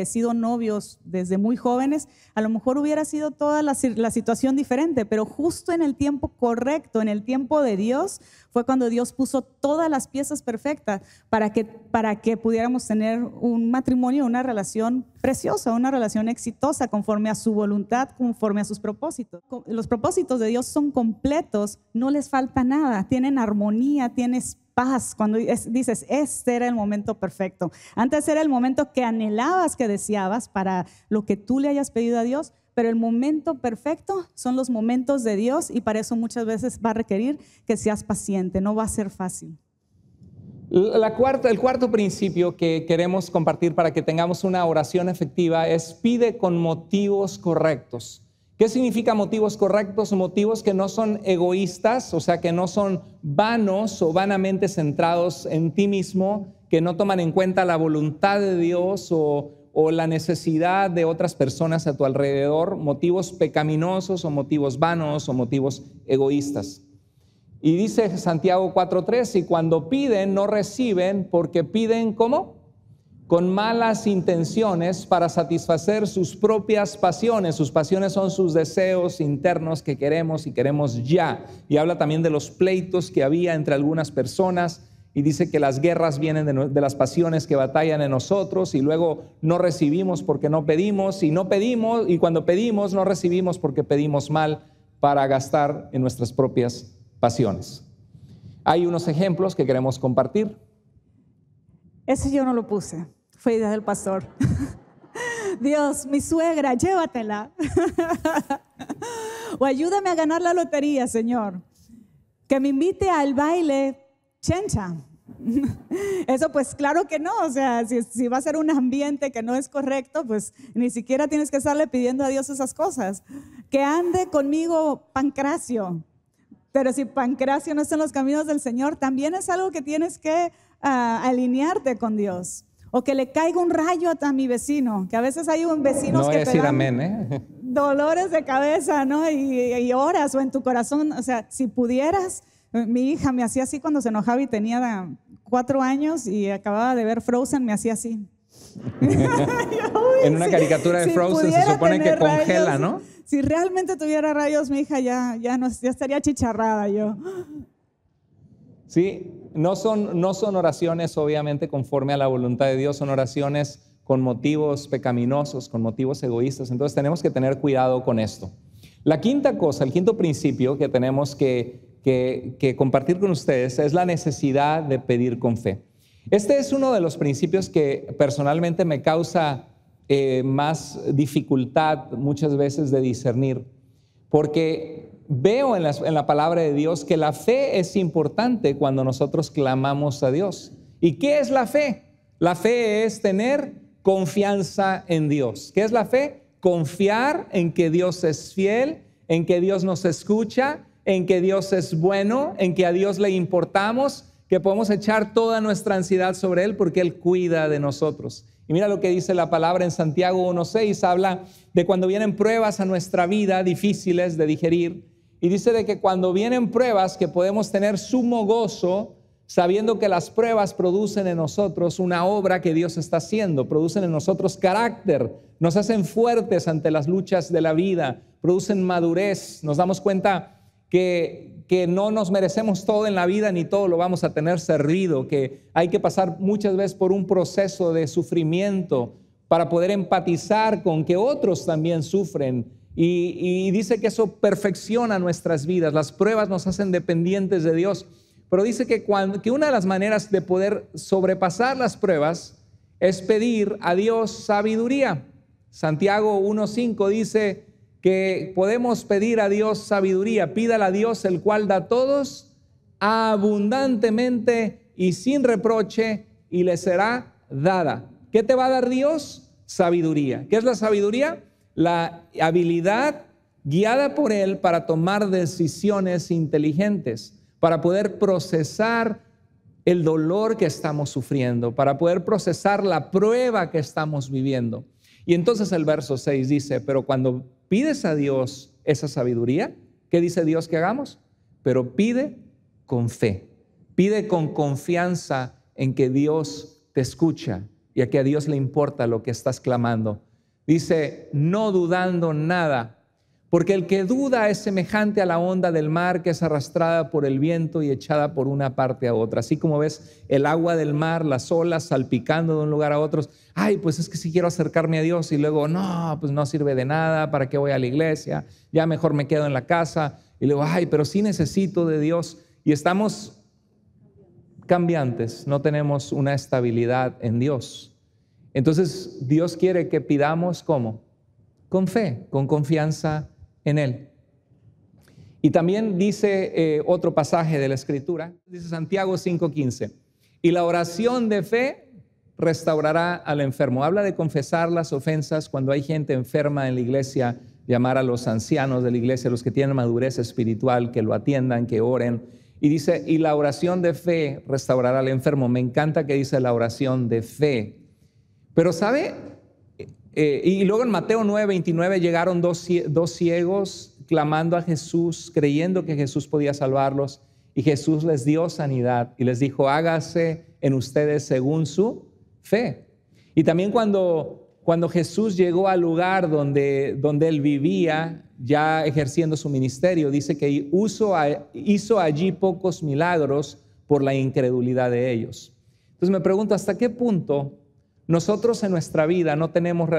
sido novios desde muy jóvenes, a lo mejor hubiera sido toda la situación diferente, pero justo en el tiempo correcto, en el tiempo de Dios, fue cuando Dios puso todas las piezas perfectas para que pudiéramos tener un matrimonio, una relación preciosa, una relación exitosa conforme a su voluntad, conforme a sus propósitos. Los propósitos de Dios son completos, no les falta nada, tienen armonía, tienes paz. Cuando dices, este era el momento perfecto. Antes era el momento que anhelabas, que deseabas para lo que tú le hayas pedido a Dios, pero el momento perfecto son los momentos de Dios, y para eso muchas veces va a requerir que seas paciente, no va a ser fácil. El cuarto principio que queremos compartir para que tengamos una oración efectiva es: pide con motivos correctos. ¿Qué significa motivos correctos? Motivos que no son egoístas, o sea, que no son vanos o vanamente centrados en ti mismo, que no toman en cuenta la voluntad de Dios o la necesidad de otras personas a tu alrededor, motivos pecaminosos o motivos vanos o motivos egoístas. Y dice Santiago 4:3, y cuando piden no reciben porque piden ¿cómo? Con malas intenciones para satisfacer sus propias pasiones. Sus pasiones son sus deseos internos que queremos y queremos ya. Y habla también de los pleitos que había entre algunas personas, y dice que las guerras vienen de las pasiones que batallan en nosotros, y luego no recibimos porque no pedimos, y no pedimos, y cuando pedimos no recibimos porque pedimos mal para gastar en nuestras propias pasiones. Hay unos ejemplos que queremos compartir. Ese yo no lo puse, fue idea del pastor. Dios, mi suegra, llévatela. O ayúdame a ganar la lotería, Señor. Que me invite al baile chencha. Eso pues claro que no, o sea, si va a ser un ambiente que no es correcto, pues ni siquiera tienes que estarle pidiendo a Dios esas cosas. Que ande conmigo Pancracio. Pero si Pancracio no está en los caminos del Señor, también es algo que tienes que alinearte con Dios. O que le caiga un rayo a mi vecino, que a veces hay vecinos que te dan amén, dolores de cabeza, ¿no? Y oras, o en tu corazón, o sea, si pudieras. Mi hija me hacía así cuando se enojaba y tenía 4 años y acababa de ver Frozen, me hacía así. En una caricatura de Frozen se supone que congela, rayos, ¿no? Si realmente tuviera rayos, mi hija ya estaría chicharrada yo. Sí, no son oraciones obviamente conforme a la voluntad de Dios, son oraciones con motivos pecaminosos, con motivos egoístas. Entonces tenemos que tener cuidado con esto. La quinta cosa, el quinto principio que tenemos que compartir con ustedes es la necesidad de pedir con fe. Este es uno de los principios que personalmente me causa más dificultad muchas veces de discernir, porque veo en la palabra de Dios que la fe es importante cuando nosotros clamamos a Dios. ¿Y qué es la fe? La fe es tener confianza en Dios. ¿Qué es la fe? Confiar en que Dios es fiel, en que Dios nos escucha, en que Dios es bueno, en que a Dios le importamos, que podemos echar toda nuestra ansiedad sobre Él porque Él cuida de nosotros. Y mira lo que dice la palabra en Santiago 1:6, habla de cuando vienen pruebas a nuestra vida difíciles de digerir, y dice de que cuando vienen pruebas que podemos tener sumo gozo, sabiendo que las pruebas producen en nosotros una obra que Dios está haciendo, producen en nosotros carácter, nos hacen fuertes ante las luchas de la vida, producen madurez, nos damos cuenta que no nos merecemos todo en la vida ni todo lo vamos a tener servido, que hay que pasar muchas veces por un proceso de sufrimiento para poder empatizar con que otros también sufren, y dice que eso perfecciona nuestras vidas. Las pruebas nos hacen dependientes de Dios, pero dice que una de las maneras de poder sobrepasar las pruebas es pedir a Dios sabiduría. Santiago 1:5 dice que podemos pedir a Dios sabiduría. Pídala a Dios, el cual da a todos abundantemente y sin reproche, y le será dada. ¿Qué te va a dar Dios? Sabiduría. ¿Qué es la sabiduría? La habilidad guiada por Él para tomar decisiones inteligentes, para poder procesar el dolor que estamos sufriendo, para poder procesar la prueba que estamos viviendo. Y entonces el verso 6 dice, pero cuando pides a Dios esa sabiduría, ¿qué dice Dios que hagamos? Pero pide con fe, pide con confianza en que Dios te escucha y a que a Dios le importa lo que estás clamando. Dice, no dudando nada, porque el que duda es semejante a la onda del mar que es arrastrada por el viento y echada por una parte a otra. Así como ves el agua del mar, las olas salpicando de un lugar a otro. Ay, pues es que si quiero acercarme a Dios y luego, no, pues no sirve de nada, ¿para qué voy a la iglesia? Ya mejor me quedo en la casa. Y luego, ay, pero sí necesito de Dios. Y estamos cambiantes, no tenemos una estabilidad en Dios. Entonces, Dios quiere que pidamos, ¿cómo? Con fe, con confianza en Él. Y también dice otro pasaje de la Escritura, dice Santiago 5:15, y la oración de fe restaurará al enfermo. Habla de confesar las ofensas cuando hay gente enferma en la iglesia, llamar a los ancianos de la iglesia, los que tienen madurez espiritual, que lo atiendan, que oren. Y dice, y la oración de fe restaurará al enfermo. Me encanta que dice la oración de fe. Pero ¿sabe? Y luego en Mateo 9:29 llegaron dos ciegos clamando a Jesús, creyendo que Jesús podía salvarlos. Y Jesús les dio sanidad y les dijo, hágase en ustedes según su fe. Y también cuando Jesús llegó al lugar donde él vivía, ya ejerciendo su ministerio, dice que hizo allí pocos milagros por la incredulidad de ellos. Entonces me pregunto, ¿hasta qué punto nosotros en nuestra vida no tenemos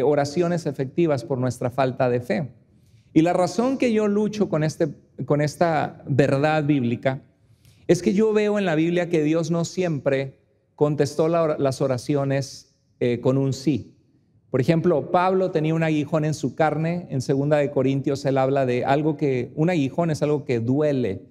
oraciones efectivas por nuestra falta de fe? Y la razón que yo lucho con esta verdad bíblica es que yo veo en la Biblia que Dios no siempre contestó las oraciones con un sí. Por ejemplo, Pablo tenía un aguijón en su carne. En 2 de Corintios él habla de un aguijón es algo que duele,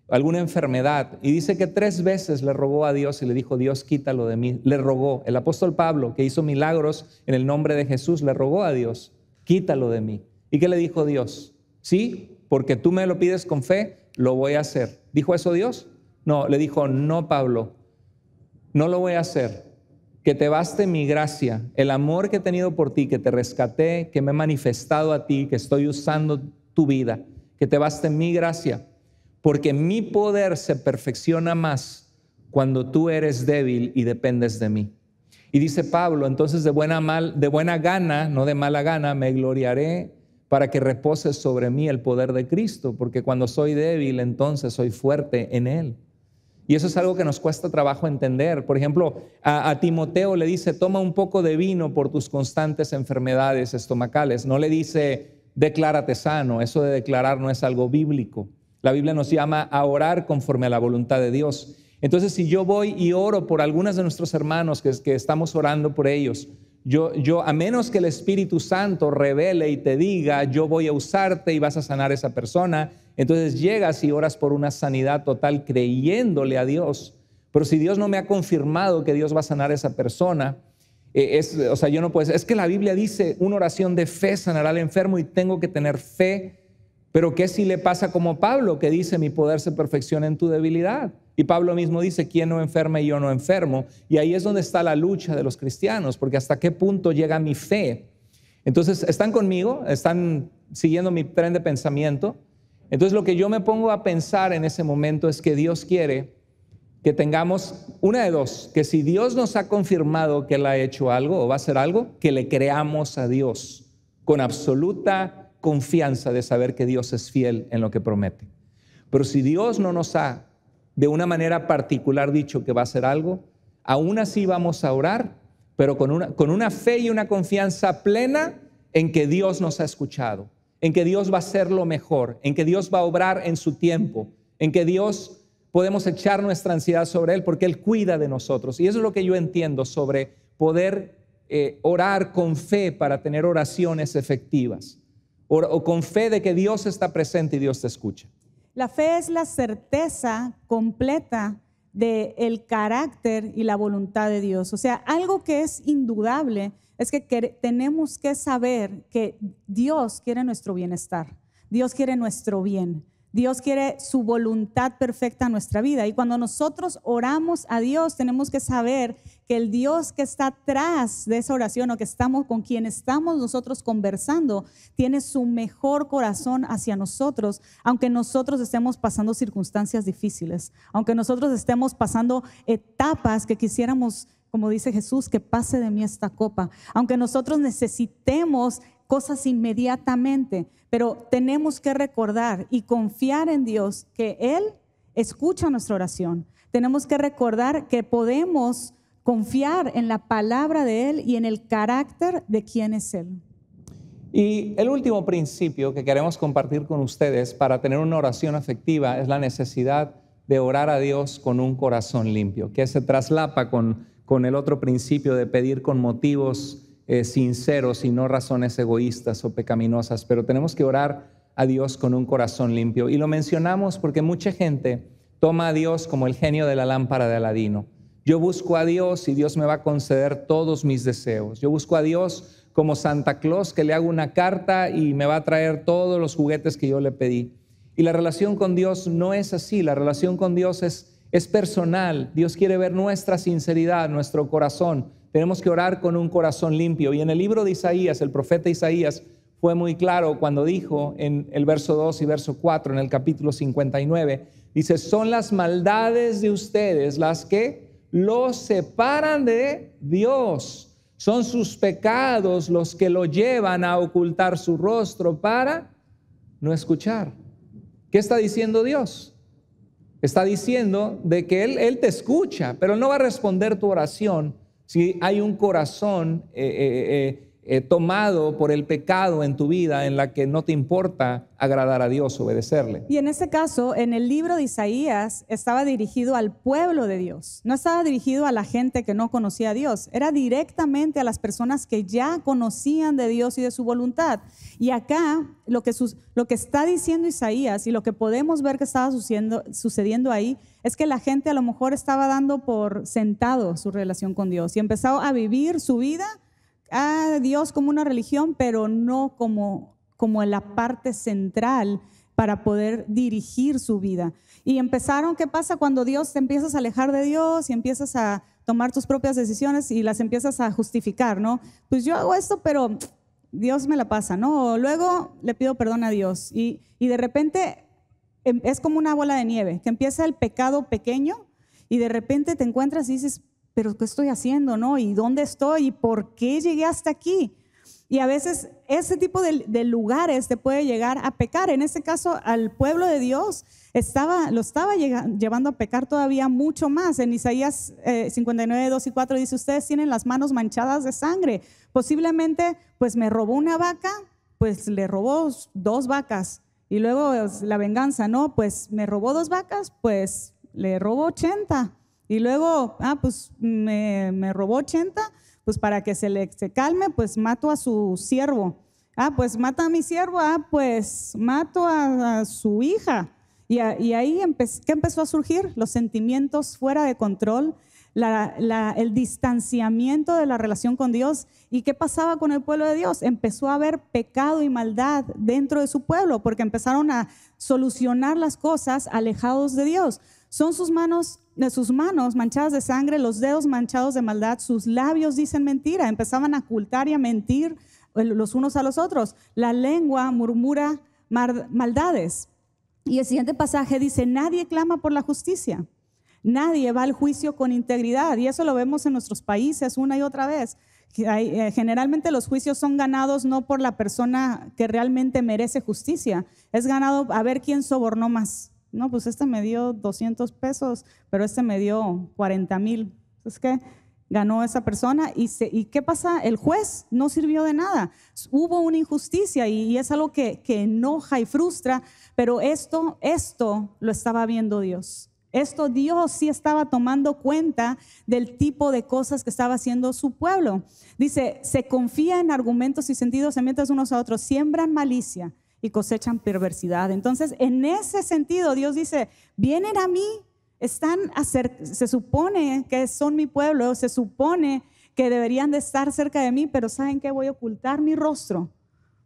alguna enfermedad. Y dice que 3 veces le rogó a Dios y le dijo, Dios, quítalo de mí. Le rogó. El apóstol Pablo, que hizo milagros en el nombre de Jesús, le rogó a Dios, quítalo de mí. ¿Y qué le dijo Dios? Sí, porque tú me lo pides con fe, lo voy a hacer. ¿Dijo eso Dios? No, le dijo, no, Pablo, no lo voy a hacer. Que te baste mi gracia, el amor que he tenido por ti, que te rescaté, que me he manifestado a ti, que estoy usando tu vida, que te baste mi gracia, porque mi poder se perfecciona más cuando tú eres débil y dependes de mí. Y dice Pablo, entonces de buena gana, no de mala gana, me gloriaré para que repose sobre mí el poder de Cristo, porque cuando soy débil, entonces soy fuerte en Él. Y eso es algo que nos cuesta trabajo entender. Por ejemplo, a Timoteo le dice, toma un poco de vino por tus constantes enfermedades estomacales. No le dice, declárate sano. Eso de declarar no es algo bíblico. La Biblia nos llama a orar conforme a la voluntad de Dios. Entonces, si yo voy y oro por algunos de nuestros hermanos que estamos orando por ellos, yo a menos que el Espíritu Santo revele y te diga, yo voy a usarte y vas a sanar a esa persona, entonces llegas y oras por una sanidad total creyéndole a Dios. Pero si Dios no me ha confirmado que Dios va a sanar a esa persona, yo no puedo decir, es que la Biblia dice, una oración de fe sanará al enfermo y tengo que tener fe. Pero ¿qué si le pasa como Pablo, que dice, mi poder se perfecciona en tu debilidad? Y Pablo mismo dice, ¿quién no enferma y yo no enfermo? Y ahí es donde está la lucha de los cristianos, porque hasta qué punto llega mi fe. Entonces, ¿están conmigo? ¿Están siguiendo mi tren de pensamiento? Entonces, lo que yo me pongo a pensar en ese momento es que Dios quiere que tengamos una de dos, que si Dios nos ha confirmado que Él ha hecho algo o va a hacer algo, que le creamos a Dios con absoluta confianza de saber que Dios es fiel en lo que promete. Pero si Dios no nos ha de una manera particular dicho que va a hacer algo, aún así vamos a orar, pero con una fe y una confianza plena en que Dios nos ha escuchado, en que Dios va a hacer lo mejor, en que Dios va a obrar en su tiempo, en que Dios podemos echar nuestra ansiedad sobre Él porque Él cuida de nosotros. Y eso es lo que yo entiendo sobre poder orar con fe para tener oraciones efectivas. O con fe de que Dios está presente y Dios te escucha. La fe es la certeza completa del carácter y la voluntad de Dios. O sea, algo que es indudable es que tenemos que saber que Dios quiere nuestro bienestar. Dios quiere nuestro bien. Dios quiere su voluntad perfecta en nuestra vida. Y cuando nosotros oramos a Dios, tenemos que saber que el Dios que está atrás de esa oración o que estamos con quien estamos nosotros conversando, tiene su mejor corazón hacia nosotros, aunque nosotros estemos pasando circunstancias difíciles, aunque nosotros estemos pasando etapas que quisiéramos, como dice Jesús, que pase de mí esta copa, aunque nosotros necesitemos cosas inmediatamente, pero tenemos que recordar y confiar en Dios que Él escucha nuestra oración. Tenemos que recordar que podemos confiar en la palabra de Él y en el carácter de quién es Él. Y el último principio que queremos compartir con ustedes para tener una oración efectiva es la necesidad de orar a Dios con un corazón limpio, que se traslapa con el otro principio de pedir con motivos sinceros y no razones egoístas o pecaminosas, pero tenemos que orar a Dios con un corazón limpio. Y lo mencionamos porque mucha gente toma a Dios como el genio de la lámpara de Aladino. Yo busco a Dios y Dios me va a conceder todos mis deseos. Yo busco a Dios como Santa Claus, que le hago una carta y me va a traer todos los juguetes que yo le pedí. Y la relación con Dios no es así. La relación con Dios es personal. Dios quiere ver nuestra sinceridad, nuestro corazón. Tenemos que orar con un corazón limpio. Y en el libro de Isaías, el profeta Isaías fue muy claro cuando dijo en el verso 2 y verso 4, en el capítulo 59, dice, son las maldades de ustedes las que los separan de Dios. Son sus pecados los que lo llevan a ocultar su rostro para no escuchar. ¿Qué está diciendo Dios? Está diciendo de que Él te escucha, pero no va a responder tu oración si hay un corazón tomado por el pecado en tu vida en la que no te importa agradar a Dios, obedecerle. Y en ese caso, en el libro de Isaías estaba dirigido al pueblo de Dios. No estaba dirigido a la gente que no conocía a Dios. Era directamente a las personas que ya conocían de Dios y de su voluntad. Y acá lo que está diciendo Isaías y lo que podemos ver que estaba sucediendo ahí es que la gente a lo mejor estaba dando por sentado su relación con Dios y empezó a vivir su vida a Dios como una religión, pero no como en la parte central para poder dirigir su vida. Y empezaron, ¿qué pasa cuando Dios te empiezas a alejar de Dios y empiezas a tomar tus propias decisiones y las empiezas a justificar, ¿no? Pues yo hago esto, pero Dios me la pasa, ¿no? O luego le pido perdón a Dios y de repente es como una bola de nieve, que empieza el pecado pequeño y de repente te encuentras y dices, pero ¿qué estoy haciendo, no? ¿Y dónde estoy? ¿Y por qué llegué hasta aquí? Y a veces ese tipo de lugares te puede llegar a pecar. En este caso, al pueblo de Dios lo estaba llevando a pecar todavía mucho más. En Isaías 59, 2 y 4 dice, ustedes tienen las manos manchadas de sangre. Posiblemente, pues me robó una vaca, pues le robó 2 vacas. Y luego la venganza, ¿no? Pues me robó 2 vacas, pues le robó 80. Y luego, pues me robó 80, pues para que se calme, pues mato a su siervo. Pues mata a mi siervo, pues mato a su hija. Y ahí ¿qué empezó a surgir? Los sentimientos fuera de control, el distanciamiento de la relación con Dios. ¿Y qué pasaba con el pueblo de Dios? Empezó a haber pecado y maldad dentro de su pueblo porque empezaron a solucionar las cosas alejados de Dios. Son sus manos manchadas de sangre, los dedos manchados de maldad, sus labios dicen mentira, empezaban a ocultar y a mentir los unos a los otros. La lengua murmura maldades. Y el siguiente pasaje dice, nadie clama por la justicia, nadie va al juicio con integridad. Y eso lo vemos en nuestros países una y otra vez. Generalmente los juicios son ganados no por la persona que realmente merece justicia, es ganado a ver quién sobornó más. No, pues este me dio 200 pesos, pero este me dio 40,000. Es que ganó esa persona y ¿qué pasa? El juez no sirvió de nada. Hubo una injusticia y es algo que enoja y frustra, pero esto lo estaba viendo Dios. Esto Dios sí estaba tomando cuenta del tipo de cosas que estaba haciendo su pueblo. Dice, se confía en argumentos y sentidos semillas unos a otros, siembran malicia y cosechan perversidad. Entonces, en ese sentido, Dios dice, vienen a mí, se supone que son mi pueblo, se supone que deberían de estar cerca de mí, pero ¿saben qué? Voy a ocultar mi rostro.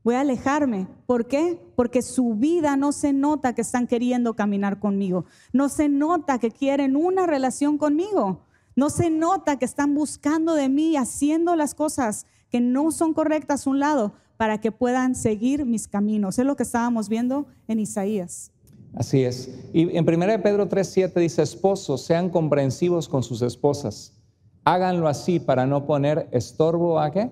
Voy a alejarme. ¿Por qué? Porque su vida no se nota que están queriendo caminar conmigo. No se nota que quieren una relación conmigo. No se nota que están buscando de mí, haciendo las cosas que no son correctas a un lado para que puedan seguir mis caminos. Es lo que estábamos viendo en Isaías. Así es. Y en 1 Pedro 3:7 dice, esposos, sean comprensivos con sus esposas. Háganlo así para no poner estorbo ¿a qué?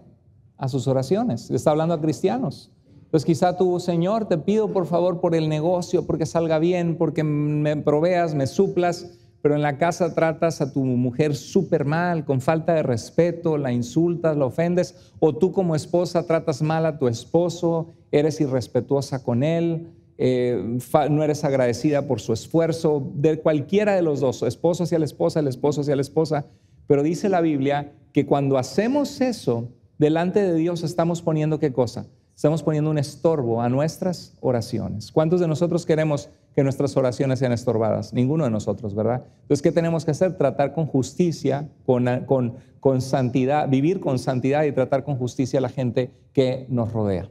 A sus oraciones. Está hablando a cristianos. Entonces quizá tú, Señor, te pido por favor por el negocio, porque salga bien, porque me proveas, me suplas, pero en la casa tratas a tu mujer súper mal, con falta de respeto, la insultas, la ofendes, o tú como esposa tratas mal a tu esposo, eres irrespetuosa con él, no eres agradecida por su esfuerzo, de cualquiera de los dos, esposo hacia la esposa, el esposo hacia la esposa. Pero dice la Biblia que cuando hacemos eso, delante de Dios estamos poniendo ¿qué cosa? Estamos poniendo un estorbo a nuestras oraciones. ¿Cuántos de nosotros queremos que nuestras oraciones sean estorbadas? Ninguno de nosotros, ¿verdad? Entonces, ¿qué tenemos que hacer? Tratar con justicia, con santidad, vivir con santidad y tratar con justicia a la gente que nos rodea.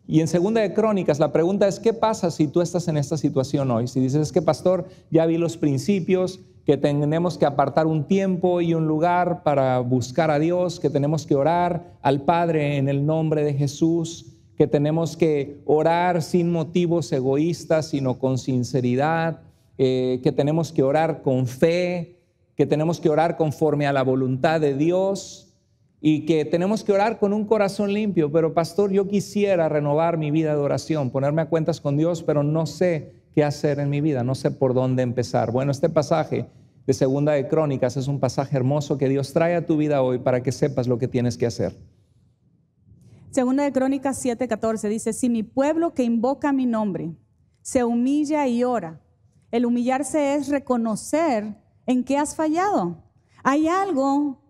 Y en Segunda de Crónicas, la pregunta es, ¿qué pasa si tú estás en esta situación hoy? Si dices, es que pastor, ya vi los principios, que tenemos que apartar un tiempo y un lugar para buscar a Dios, que tenemos que orar al Padre en el nombre de Jesús, que tenemos que orar sin motivos egoístas, sino con sinceridad, que tenemos que orar con fe, que tenemos que orar conforme a la voluntad de Dios y que tenemos que orar con un corazón limpio. Pero pastor, yo quisiera renovar mi vida de oración, ponerme a cuentas con Dios, pero no sé qué hacer en mi vida, no sé por dónde empezar. Bueno, este pasaje de Segunda de Crónicas es un pasaje hermoso que Dios trae a tu vida hoy para que sepas lo que tienes que hacer. Segunda de Crónicas 7:14 dice, si mi pueblo que invoca mi nombre se humilla y ora. El humillarse es reconocer en qué has fallado. Hay algo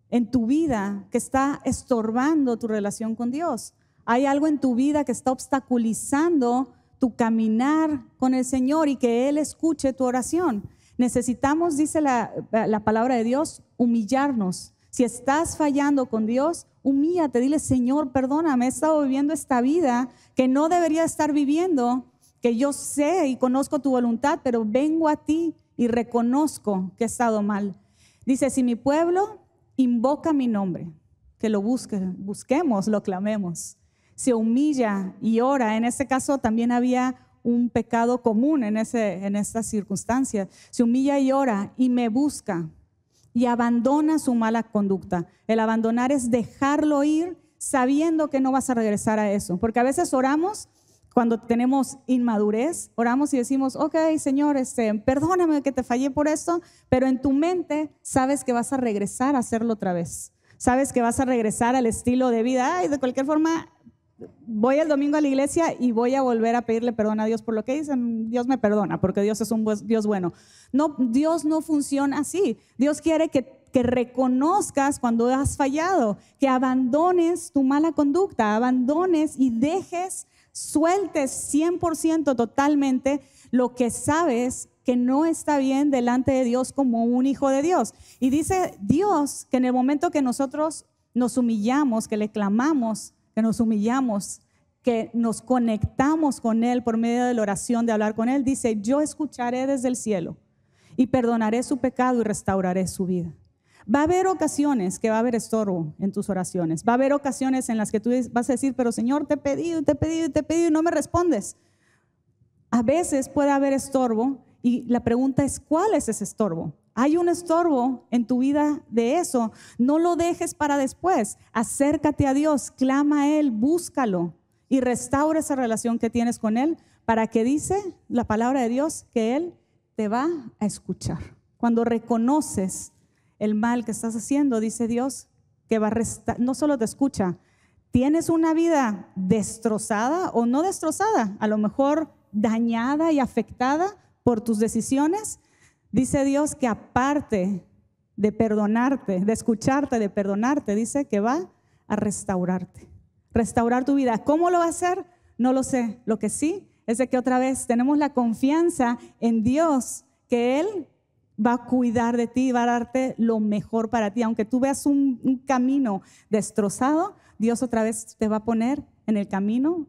en tu vida que está estorbando tu relación con Dios. Hay algo en tu vida que está obstaculizando tu caminar con el Señor y que Él escuche tu oración. Necesitamos, dice la palabra de Dios, humillarnos. Si estás fallando con Dios, humíllate, dile, Señor, perdóname, he estado viviendo esta vida que no debería estar viviendo, que yo sé y conozco tu voluntad, pero vengo a ti y reconozco que he estado mal. Dice, si mi pueblo invoca mi nombre, que lo busquemos, lo clamemos, se humilla y ora. En este caso también había un pecado común en esta circunstancia. Se humilla y ora y me busca y abandona su mala conducta. El abandonar es dejarlo ir sabiendo que no vas a regresar a eso. Porque a veces oramos cuando tenemos inmadurez, oramos y decimos, ok, Señor, perdóname que te fallé por esto, pero en tu mente sabes que vas a regresar a hacerlo otra vez. Sabes que vas a regresar al estilo de vida. Ay, de cualquier forma, voy el domingo a la iglesia y voy a volver a pedirle perdón a Dios por lo que dicen. Dios me perdona porque Dios es un Dios bueno. No, Dios no funciona así. Dios quiere que reconozcas cuando has fallado, que abandones tu mala conducta, abandones y dejes, sueltes 100% totalmente lo que sabes que no está bien delante de Dios como un hijo de Dios. Y dice Dios que en el momento que nosotros nos humillamos, que le clamamos, que nos humillamos, que nos conectamos con Él por medio de la oración, de hablar con Él, dice, yo escucharé desde el cielo y perdonaré su pecado y restauraré su vida. Va a haber ocasiones que va a haber estorbo en tus oraciones. Va a haber ocasiones en las que tú vas a decir, pero Señor, te he pedido y no me respondes. A veces puede haber estorbo y la pregunta es, ¿cuál es ese estorbo? Hay un estorbo en tu vida de eso. No lo dejes para después. Acércate a Dios, clama a Él, búscalo y restaura esa relación que tienes con Él para que dice la palabra de Dios que Él te va a escuchar. Cuando reconoces el mal que estás haciendo, dice Dios que va a no solo te escucha, tienes una vida destrozada o no destrozada, a lo mejor dañada y afectada por tus decisiones. Dice Dios que aparte de perdonarte, de escucharte, de perdonarte, dice que va a restaurarte, restaurar tu vida. ¿Cómo lo va a hacer? No lo sé. Lo que sí es de que otra vez tenemos la confianza en Dios, que Él va a cuidar de ti, va a darte lo mejor para ti. Aunque tú veas un camino destrozado, Dios otra vez te va a poner en el camino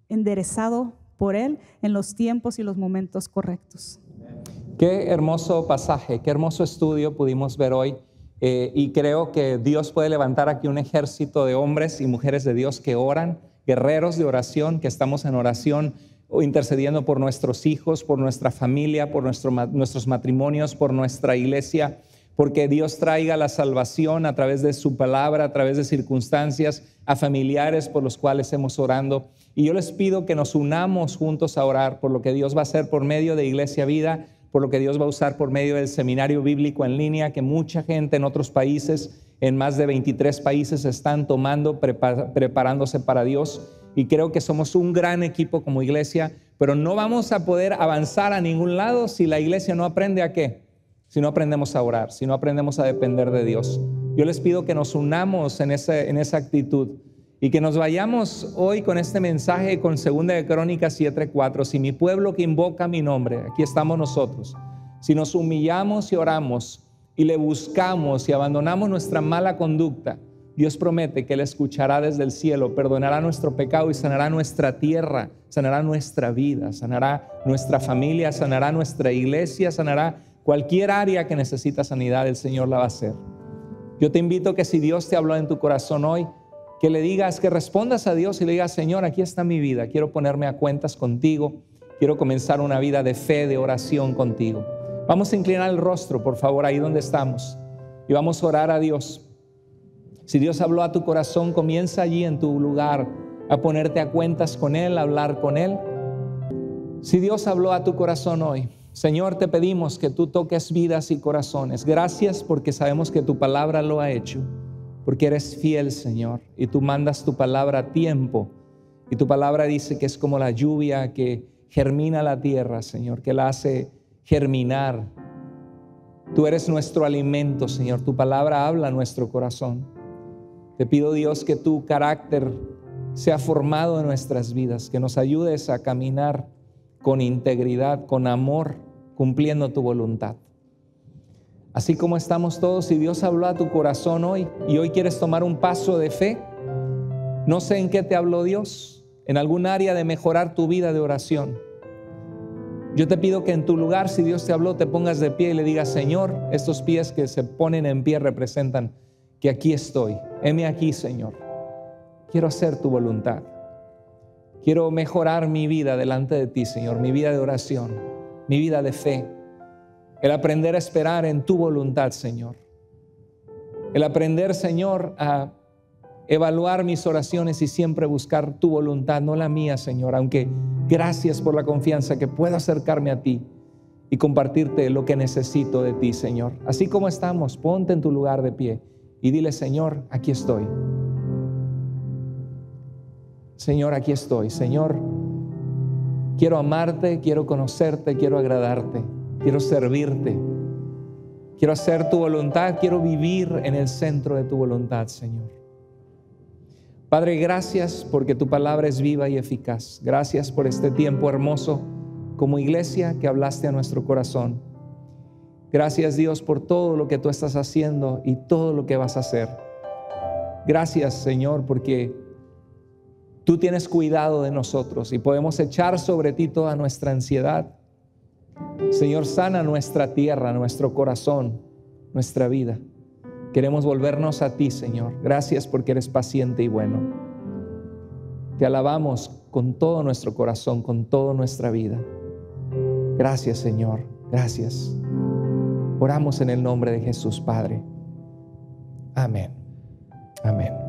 enderezado por Él en los tiempos y los momentos correctos. Qué hermoso pasaje, qué hermoso estudio pudimos ver hoy. Y creo que Dios puede levantar aquí un ejército de hombres y mujeres de Dios que oran, guerreros de oración, que estamos en oración o intercediendo por nuestros hijos, por nuestra familia, por nuestros matrimonios, por nuestra iglesia, porque Dios traiga la salvación a través de su palabra, a través de circunstancias, a familiares por los cuales hemos orando. Y yo les pido que nos unamos juntos a orar por lo que Dios va a hacer por medio de Iglesia Vida, por lo que Dios va a usar por medio del seminario bíblico en línea, que mucha gente en otros países, en más de 23 países, están tomando, preparándose para Dios. Y creo que somos un gran equipo como iglesia, pero no vamos a poder avanzar a ningún lado si la iglesia no aprende a qué, si no aprendemos a orar, si no aprendemos a depender de Dios. Yo les pido que nos unamos en esa actitud y que nos vayamos hoy con este mensaje con 2 de Crónicas 7:4. Si mi pueblo que invoca mi nombre, aquí estamos nosotros, si nos humillamos y oramos y le buscamos y abandonamos nuestra mala conducta, Dios promete que Él escuchará desde el cielo, perdonará nuestro pecado y sanará nuestra tierra, sanará nuestra vida, sanará nuestra familia, sanará nuestra iglesia, sanará cualquier área que necesita sanidad. El Señor la va a hacer. Yo te invito que si Dios te habló en tu corazón hoy, que le digas, que respondas a Dios y le digas: Señor, aquí está mi vida, quiero ponerme a cuentas contigo, quiero comenzar una vida de fe, de oración contigo. Vamos a inclinar el rostro, por favor, ahí donde estamos, y vamos a orar a Dios. Si Dios habló a tu corazón, comienza allí en tu lugar a ponerte a cuentas con Él, a hablar con Él. Si Dios habló a tu corazón hoy, Señor, te pedimos que tú toques vidas y corazones. Gracias porque sabemos que tu palabra lo ha hecho, porque eres fiel, Señor, y tú mandas tu palabra a tiempo. Y tu palabra dice que es como la lluvia que germina la tierra, Señor, que la hace germinar. Tú eres nuestro alimento, Señor. Tu palabra habla a nuestro corazón. Te pido, Dios, que tu carácter sea formado en nuestras vidas, que nos ayudes a caminar con integridad, con amor, cumpliendo tu voluntad. Así como estamos todos, si Dios habló a tu corazón hoy y hoy quieres tomar un paso de fe, no sé en qué te habló Dios, en algún área de mejorar tu vida de oración. Yo te pido que en tu lugar, si Dios te habló, te pongas de pie y le digas: Señor, estos pies que se ponen en pie representan que aquí estoy. Heme aquí, Señor. Quiero hacer tu voluntad. Quiero mejorar mi vida delante de ti, Señor, mi vida de oración, mi vida de fe. El aprender a esperar en tu voluntad, Señor. El aprender, Señor, a evaluar mis oraciones y siempre buscar tu voluntad, no la mía, Señor. Aunque gracias por la confianza que puedo acercarme a ti y compartirte lo que necesito de ti, Señor. Así como estamos, ponte en tu lugar de pie y dile: Señor, aquí estoy. Señor, aquí estoy. Señor, quiero amarte, quiero conocerte, quiero agradarte, quiero servirte, quiero hacer tu voluntad, quiero vivir en el centro de tu voluntad, Señor. Padre, gracias porque tu palabra es viva y eficaz. Gracias por este tiempo hermoso como iglesia que hablaste a nuestro corazón. Gracias, Dios, por todo lo que tú estás haciendo y todo lo que vas a hacer. Gracias, Señor, porque tú tienes cuidado de nosotros y podemos echar sobre ti toda nuestra ansiedad. Señor, sana nuestra tierra, nuestro corazón, nuestra vida. Queremos volvernos a ti, Señor. Gracias porque eres paciente y bueno. Te alabamos con todo nuestro corazón, con toda nuestra vida. Gracias, Señor. Gracias. Oramos en el nombre de Jesús, Padre. Amén. Amén.